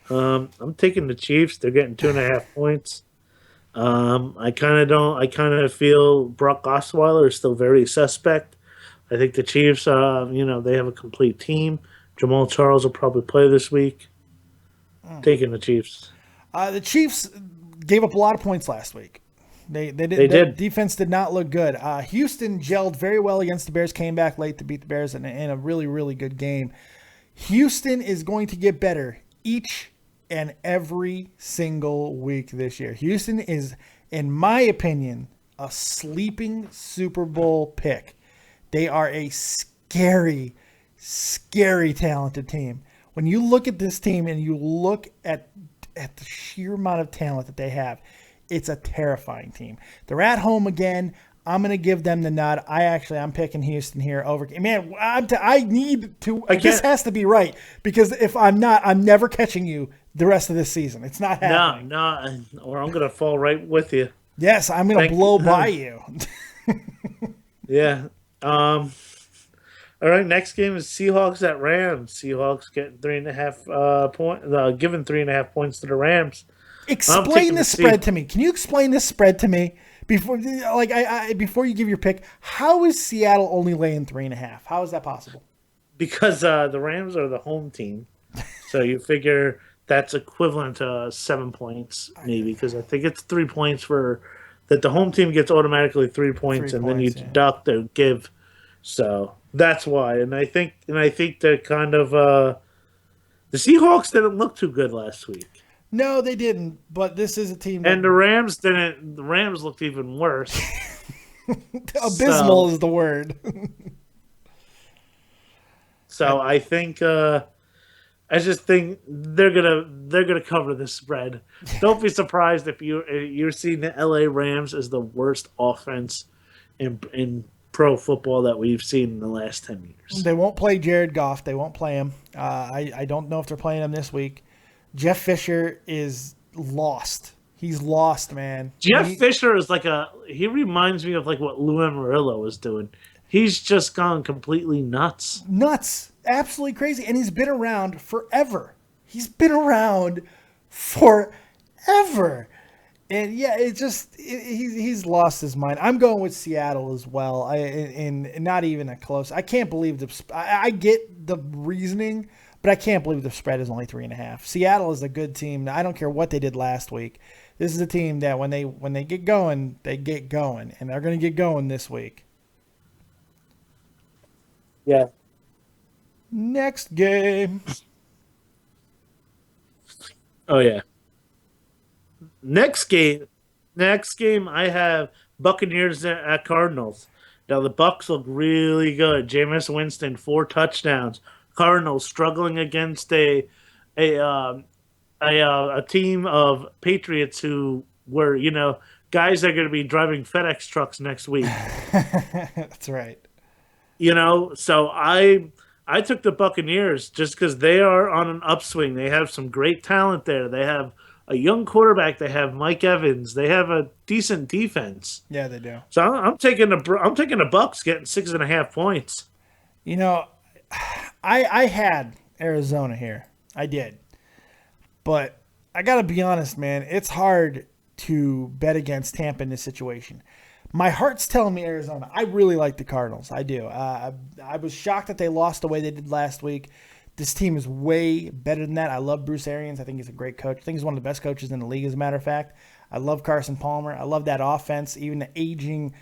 I'm taking the Chiefs. They're getting 2.5 points. I kind of feel Brock Osweiler is still very suspect. I think the Chiefs, they have a complete team. Jamal Charles will probably play this week. Taking the Chiefs. The Chiefs gave up a lot of points last week. They did. Their defense did not look good. Houston gelled very well against the Bears, came back late to beat the Bears in a really, really good game. Houston is going to get better each and every single week this year. Houston is, in my opinion, a sleeping Super Bowl pick. They are a scary scary talented team. When you look at this team and you look at the sheer amount of talent that they have, it's a terrifying team. They're at home again. I'm going to give them the nod. I'm picking Houston here over. Man, I need to. This has to be right, because if I'm not, I'm never catching you the rest of this season. It's not happening. No, or I'm going to fall right with you. Yes, I'm going to blow by you. Yeah. All right. Next game is Seahawks at Rams. Seahawks getting 3.5 points. Giving 3.5 points to the Rams. Explain the spread to me. Can you explain this spread to me before you give your pick? How is Seattle only laying 3.5? How is that possible? Because the Rams are the home team, so you figure that's equivalent to 7 points, maybe. Because I think it's 3 points for that. The home team gets automatically 3 points, then you deduct or give. So that's why. And I think that kind of the Seahawks didn't look too good last week. No, they didn't. But this is a team. And the Rams didn't. The Rams looked even worse. Abysmal is the word. So I think. I just think they're gonna cover the spread. Don't be surprised if you're seeing the LA Rams as the worst offense in pro football that we've seen in the last 10 years. They won't play Jared Goff. They won't play him. I don't know if they're playing him this week. Jeff Fisher is lost. He's lost, man. Jeff Fisher is he reminds me of like what Lou Amarillo was doing. He's just gone completely nuts. Nuts. Absolutely crazy. And he's been around forever. He's forever. And yeah, he's lost his mind. I'm going with Seattle as well. And not even a close. I can't believe I get the reasoning, but I can't believe the spread is only 3.5. Seattle is a good team. I don't care what they did last week. This is a team that when they get going, they get going, and they're going to get going this week. Yeah. Next game. Oh yeah. Next game, I have Buccaneers at Cardinals. Now the Bucs look really good. Jameis Winston 4 touchdowns. Cardinals struggling against a team of Patriots who were guys that are going to be driving FedEx trucks next week. That's right. So I took the Buccaneers just because they are on an upswing. They have some great talent there. They have a young quarterback. They have Mike Evans. They have a decent defense. Yeah, they do. So I'm taking the Bucs getting 6.5 points. I had Arizona here. I did. But I got to be honest, man. It's hard to bet against Tampa in this situation. My heart's telling me Arizona. I really like the Cardinals. I do. I was shocked that they lost the way they did last week. This team is way better than that. I love Bruce Arians. I think he's a great coach. I think he's one of the best coaches in the league, as a matter of fact. I love Carson Palmer. I love that offense, even the aging,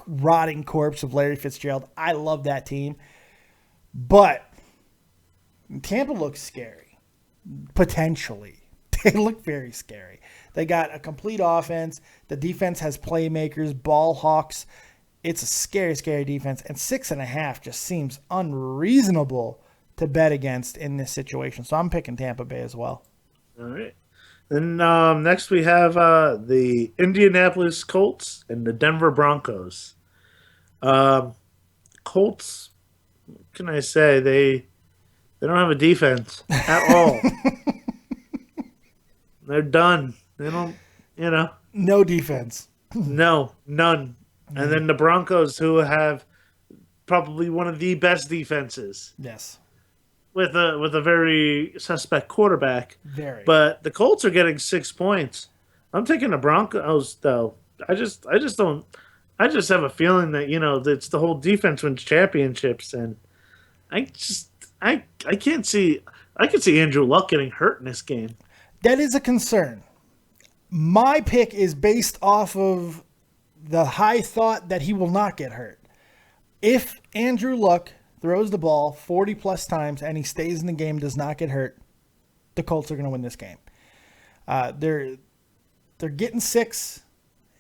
rotting corpse of Larry Fitzgerald. I love that team. But Tampa looks scary, potentially. They look very scary. They got a complete offense. The defense has playmakers, ball hawks. It's a scary, scary defense. And 6.5 just seems unreasonable to bet against in this situation. So I'm picking Tampa Bay as well. All right. Then next we have the Indianapolis Colts and the Denver Broncos. Colts, what can I say? They don't have a defense at all. They're done. They don't, No defense. No, none. And then the Broncos, who have probably one of the best defenses. Yes. With a very suspect quarterback. Very. But the Colts are getting 6 points. I'm taking the Broncos, though. I just have a feeling that, it's the whole defense wins championships, and I can't see Andrew Luck getting hurt in this game. That is a concern. My pick is based off of the high thought that he will not get hurt. If Andrew Luck throws the ball 40-plus times and he stays in the game, does not get hurt, the Colts are going to win this game. They're getting 6.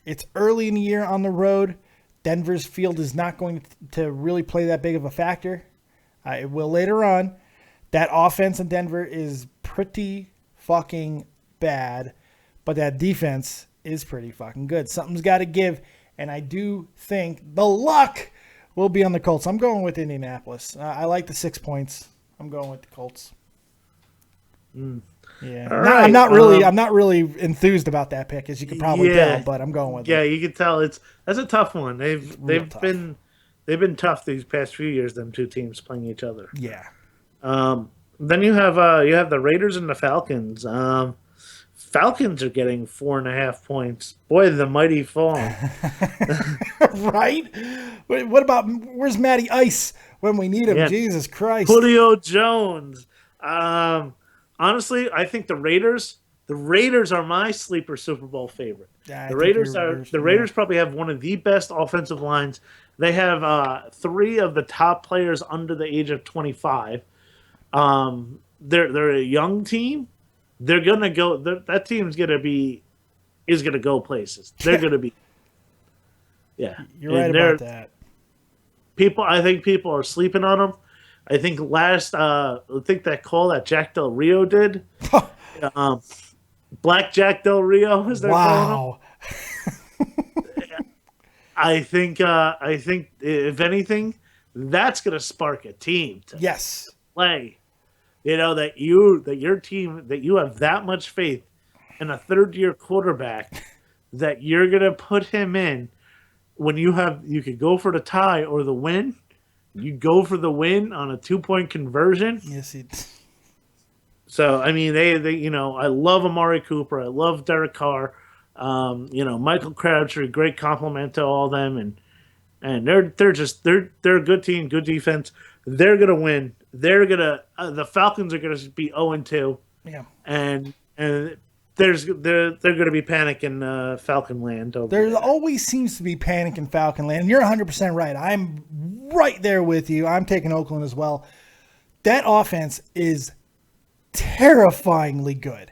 It's early in the year on the road. Denver's field is not going to really play that big of a factor. I will later on. That offense in Denver is pretty fucking bad, but that defense is pretty fucking good. Something's got to give, and I do think the luck will be on the Colts. I'm going with Indianapolis. I like the 6 points. I'm going with the Colts. Yeah, right. I'm not really enthused about that pick, as you can probably tell, but I'm going with it. Yeah, you can tell that's a tough one. They've been tough these past few years. Them two teams playing each other. Yeah. Then you have the Raiders and the Falcons. Falcons are getting 4.5 points. Boy, the mighty fall. Right? What about where's Matty Ice when we need him? Yeah. Jesus Christ. Julio Jones. Honestly, I think the Raiders are my sleeper Super Bowl favorite. Yeah, the Raiders probably have one of the best offensive lines. They have 3 of the top players under the age of 25. They're a young team. They're gonna go. That team's gonna go places. They're gonna be. Yeah, you're right about that. I think people are sleeping on them. I think that call that Jack Del Rio did. Black Jack Del Rio is their call. I think if anything, that's gonna spark a team to play. You know, that your team, that you have that much faith in a third-year quarterback that you're going to put him in when you could go for the tie or the win. You go for the win on a 2-point conversion. Yes, it. So, I mean, they I love Amari Cooper. I love Derek Carr. Michael Crabtree, great compliment to all of them. And they're a good team, good defense. They're going to win. They're the Falcons are gonna be 0-2. Yeah, and they're gonna be panic in Falcon Land. There always seems to be panic in Falcon Land. And you're 100% right. I'm right there with you. I'm taking Oakland as well. That offense is terrifyingly good.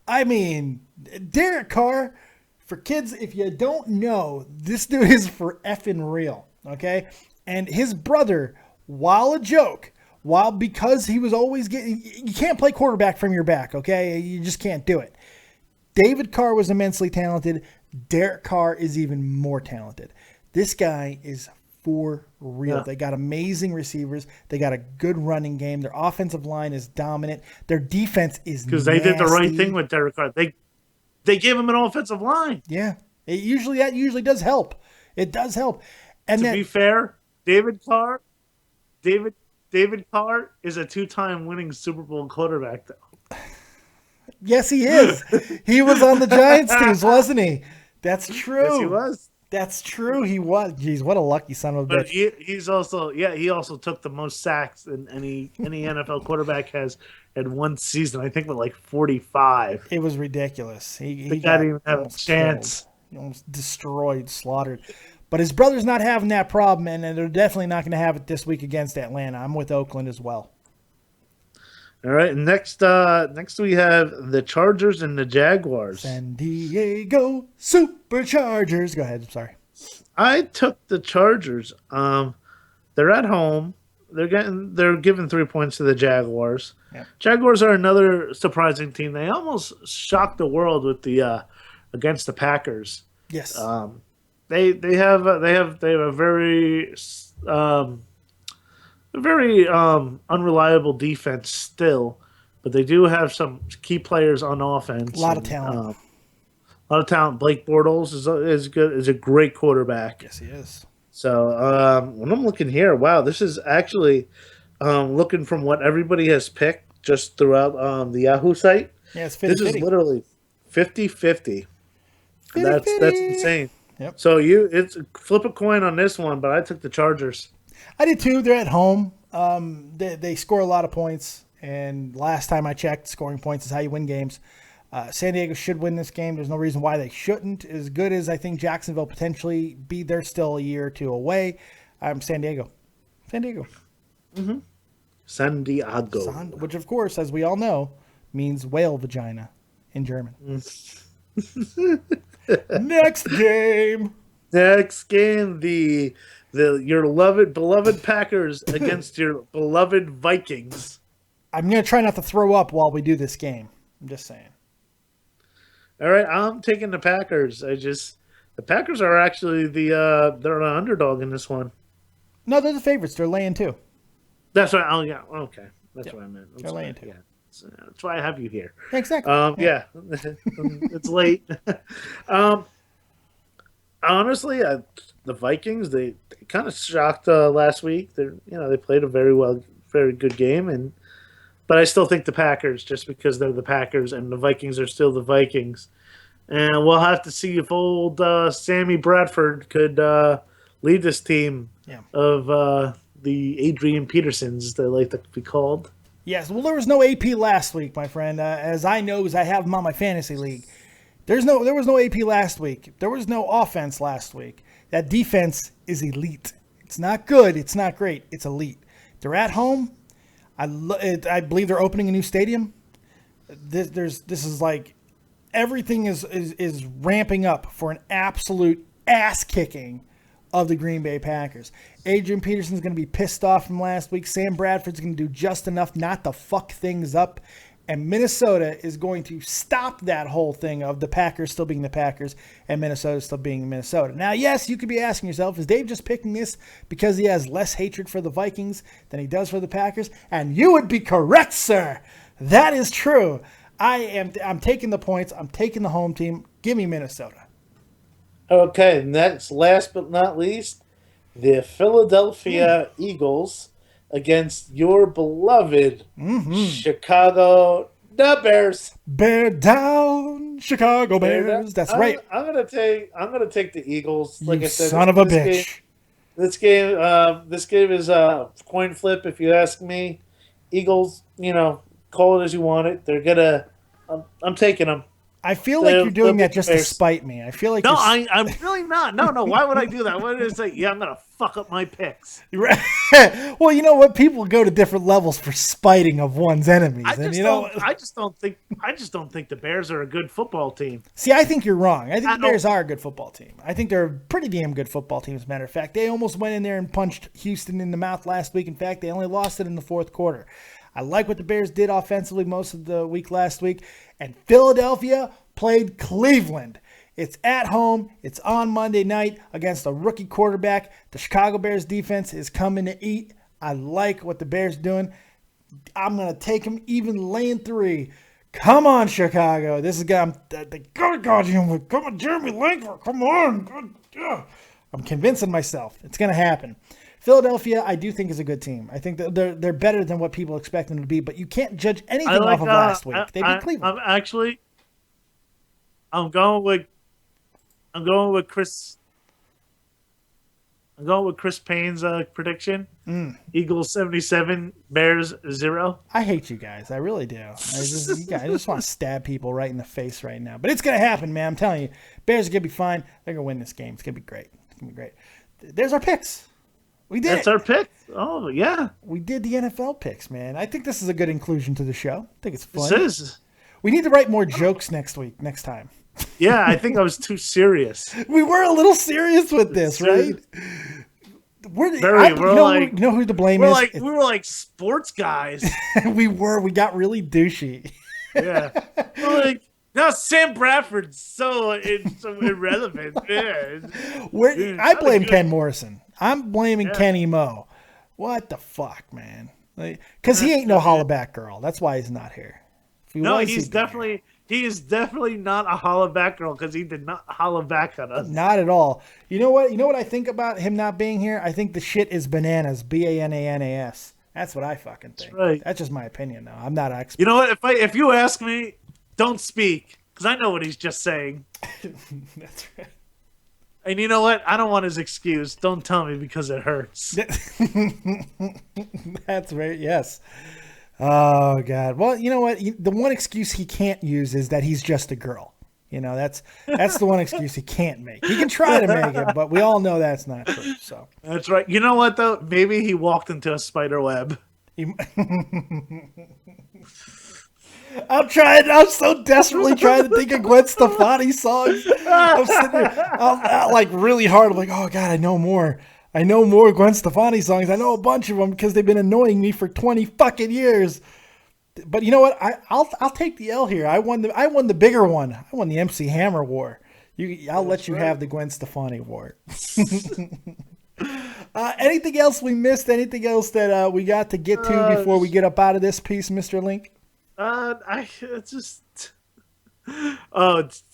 I mean, Derek Carr, for kids, if you don't know, this dude is for effing real. Okay, and his brother, while a joke. Because he was always you can't play quarterback from your back, okay? You just can't do it. David Carr was immensely talented. Derek Carr is even more talented. This guy is for real. Yeah. They got amazing receivers. They got a good running game. Their offensive line is dominant. Their defense is because they did the right thing with Derek Carr. They gave him an offensive line. Yeah, that usually does help. It does help. And to be fair, David Carr is a 2-time winning Super Bowl quarterback, though. Yes, he is. He was on the Giants teams, wasn't he? That's true. Yes, he was. That's true. He was. Jeez, what a lucky son of a bitch. He also took the most sacks than any NFL quarterback has in one season. I think with like 45. It was ridiculous. He didn't even have a chance. Killed. He almost destroyed, slaughtered. But his brother's not having that problem, and they're definitely not going to have it this week against Atlanta. I'm with Oakland as well. All right, next we have the Chargers and the Jaguars. San Diego Superchargers. Go ahead. I'm sorry. I took the Chargers. They're at home. They're giving 3 points to the Jaguars. Yeah. Jaguars are another surprising team. They almost shocked the world with the against the Packers. Yes. They have a very unreliable defense still, but they do have some key players on offense. A lot of talent. Blake Bortles is good. Is a great quarterback. Yes, he is. So when I'm looking here, wow, this is actually looking from what everybody has picked just throughout the Yahoo site. Yeah, it's 50-50. This is literally 50-50. That's insane. Yep. So it's flip a coin on this one, but I took the Chargers. I did too. They're at home. They score a lot of points, and last time I checked, scoring points is how you win games. San Diego should win this game. There's no reason why they shouldn't. As good as I think Jacksonville potentially be, they're still a year or two away. San Diego. Mm-hmm. San Diego. Which, of course, as we all know, means whale vagina in German. Next game, the your beloved Packers against your beloved Vikings. I'm going to try not to throw up while we do this game. I'm just saying. All right, I'm taking the Packers. The Packers are actually they're an underdog in this one. No, they're the favorites. They're laying 2. That's right. Oh yeah, okay, that's what I meant. They're laying 2. Yeah, that's why I have you here. Exactly. Yeah, it's late. Honestly, the Vikings they kind of shocked last week. They played a very good game, but I still think the Packers, just because they're the Packers and the Vikings are still the Vikings. And we'll have to see if old Sammy Bradford could lead this team of the Adrian Petersons, they like to be called. Yes, well, there was no AP last week, my friend. As I know, as I have him on my fantasy league. There was no AP last week. There was no offense last week. That defense is elite. It's not good. It's not great. It's elite. They're at home. I believe they're opening a new stadium. This is like everything is ramping up for an absolute ass kicking of the Green Bay Packers. Adrian Peterson's going to be pissed off from last week. Sam Bradford's going to do just enough not to fuck things up. And Minnesota is going to stop that whole thing of the Packers still being the Packers and Minnesota still being Minnesota. Now, yes, you could be asking yourself, is Dave just picking this because he has less hatred for the Vikings than he does for the Packers? And you would be correct, sir. That is true. I'm taking the points. I'm taking the home team. Give me Minnesota. Okay, next, last but not least, the Philadelphia Eagles against your beloved Chicago Bears. Bear down, Chicago Bears. That's right. I'm gonna take the Eagles. Like I said, son of a bitch. This game is a coin flip. If you ask me, Eagles. Call it as you want it. They're gonna. I'm taking them. I feel like you're doing that just to spite me. I feel like I'm really not. No. Why would I do that? Why did I say? Yeah, I'm gonna fuck up my picks. Well, you know what? People go to different levels for spiting of one's enemies. I just don't think the Bears are a good football team. See, I think you're wrong. I think the Bears are a good football team. I think they're a pretty damn good football team. As a matter of fact, they almost went in there and punched Houston in the mouth last week. In fact, they only lost it in the fourth quarter. I like what the Bears did offensively most of the week last week. And Philadelphia played Cleveland. It's at home. It's on Monday night against a rookie quarterback. The Chicago Bears defense is coming to eat. I like what the Bears doing. I'm going to take them even laying 3. Come on, Chicago. This is going to come on, Jeremy Langford. Come on. I'm convincing myself. It's going to happen. Philadelphia, I do think, is a good team. I think that they're better than what people expect them to be, but you can't judge anything off of last week. They beat Cleveland. I'm going with Chris. I'm going with Chris Payne's prediction. Eagles 77, Bears 0. I hate you guys. I really do. I just want to stab people right in the face right now. But it's going to happen, man. I'm telling you. Bears are going to be fine. They're going to win this game. It's going to be great. It's going to be great. There's our picks. We did. That's our pick. Oh, yeah. We did the NFL picks, man. I think this is a good inclusion to the show. I think it's fun. This is. We need to write more jokes next time. Yeah, I think I was too serious. We were a little serious with this, right? You know who the blame is? We were like sports guys. We got really douchey. Yeah. We're like, no, Sam Bradford's so irrelevant. Yeah. I blame Ken Morrison. I'm blaming Kenny Moe. What the fuck, man? Because he ain't no hollaback girl. That's why he's not here. He is definitely not a hollaback girl because he did not holla back on us. Not at all. You know what I think about him not being here? I think the shit is bananas. Bananas. That's what I fucking think. That's right. That's just my opinion, though. I'm not an expert. You know what? If you ask me, don't speak because I know what he's just saying. That's right. And you know what? I don't want his excuse. Don't tell me because it hurts. That's right. Yes. Oh, God. Well, you know what? The one excuse he can't use is that he's just a girl. That's the one excuse he can't make. He can try to make it, but we all know that's not true. So that's right. You know what, though? Maybe he walked into a spider web. I'm so desperately trying to think of Gwen Stefani songs. I'm sitting there, like really hard. I'm like, oh God, I know more. I know more Gwen Stefani songs. I know a bunch of them because they've been annoying me for 20 fucking years. But you know what? I'll take the L here. I won the bigger one. I won the MC Hammer war. I'll let you have the Gwen Stefani war. Anything else we missed? Anything else that we got to get to before we get up out of this piece, Mr. Link?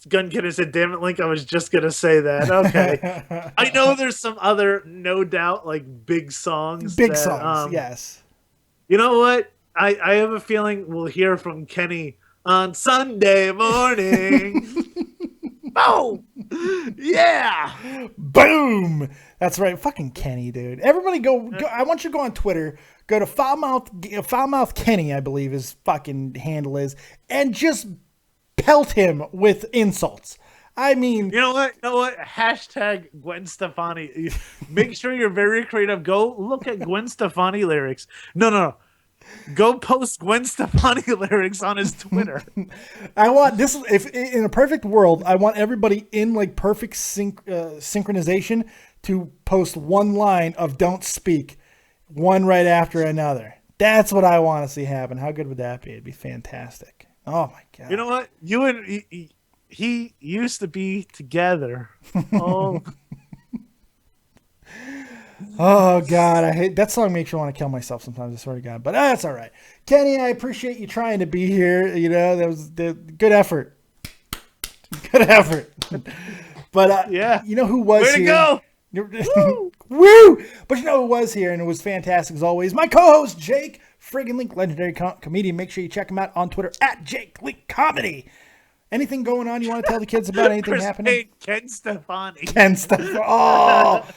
Gun Kidder said, "Damn it, Link! I was just gonna say that." Okay, I know there's some other, no doubt, like big songs. Yes. You know what? I have a feeling we'll hear from Kenny on Sunday morning. Boom! Yeah! Boom! That's right. Fucking Kenny, dude. Everybody go. I want you to go on Twitter. Go to Foulmouth Kenny, I believe his fucking handle is, and just pelt him with insults. I mean, you know what? Hashtag Gwen Stefani. Make sure you're very creative. Go look at Gwen Stefani lyrics. No. Go post Gwen Stefani lyrics on his Twitter. I want this. If in a perfect world, I want everybody in like perfect synchronization to post one line of "Don't speak," one right after another. That's what I want to see happen. How good would that be? It'd be fantastic. Oh my god! You know what? You and he used to be together. Oh. Oh God, I hate that song. Makes you want to kill myself sometimes. I swear to God, but that's all right. Kenny, I appreciate you trying to be here. You know, that was the good effort. Good effort. But yeah, you know who was here? Way to go! Woo! But you know who was here, and it was fantastic as always. My co-host Jake friggin' Link, legendary comedian. Make sure you check him out on Twitter at Jake Link Comedy. Anything going on you want to tell the kids about? Anything happening? Ken Stefani. Oh.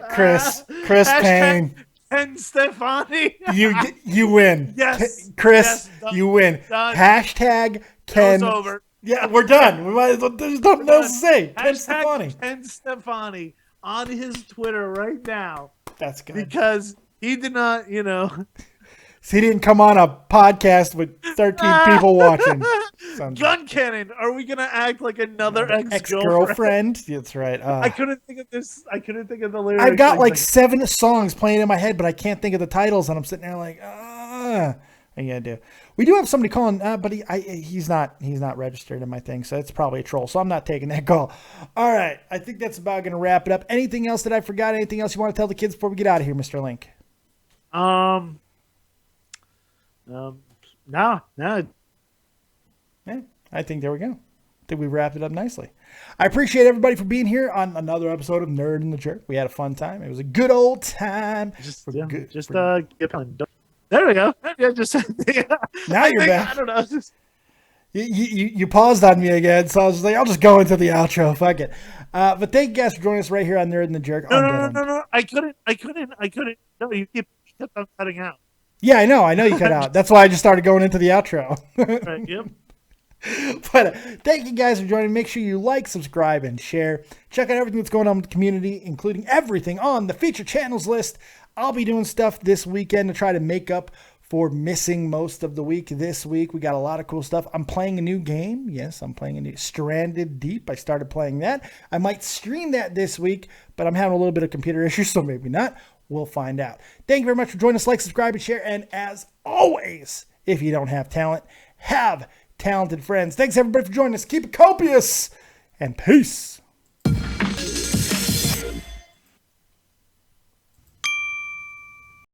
Chris Payne. Ken Stefani. You win. Yes. Chris, yes, you win. Done. Hashtag Ken. It's over. Yeah, we're done. We might as well, there's nothing else to say. Ken Stefani. Ken Stefani on his Twitter right now. That's good. Because he did not, you know. He didn't come on a podcast with 13 people watching. Gun Cannon, are we going to act like another ex-girlfriend? That's right. I couldn't think of this. I couldn't think of the lyrics. I've got like 7 songs playing in my head, but I can't think of the titles, and I'm sitting there like, what are you gonna do? We do have somebody calling, but he's not registered in my thing, so it's probably a troll, so I'm not taking that call. All right, I think that's about going to wrap it up. Anything else that I forgot? Anything else you want to tell the kids before we get out of here, Mr. Link? No. Yeah, I think there we go. I think we wrapped it up nicely. I appreciate everybody for being here on another episode of Nerd and the Jerk. We had a fun time. It was a good old time. Get on. There we go. Yeah, now you're back. I don't know. You paused on me again, so I was just like, I'll just go into the outro. Fuck it. But thank you guys for joining us right here on Nerd and the Jerk. No. I couldn't. No, you kept on cutting out. Yeah, I know you cut out. That's why I just started going into the outro. Right, yep. But thank you guys for joining. Make sure you like, subscribe, and share. Check out everything that's going on with the community, including everything on the feature channels list. I'll be doing stuff this weekend to try to make up for missing most of the week this week. We got a lot of cool stuff. I'm playing a new game. Yes, I'm playing a new Stranded Deep. I started playing that. I might stream that this week, but I'm having a little bit of computer issues, so maybe not. We'll find out. Thank you very much for joining us. Like, subscribe, and share. And as always, if you don't have talent, have talented friends. Thanks, everybody, for joining us. Keep it copious, and peace.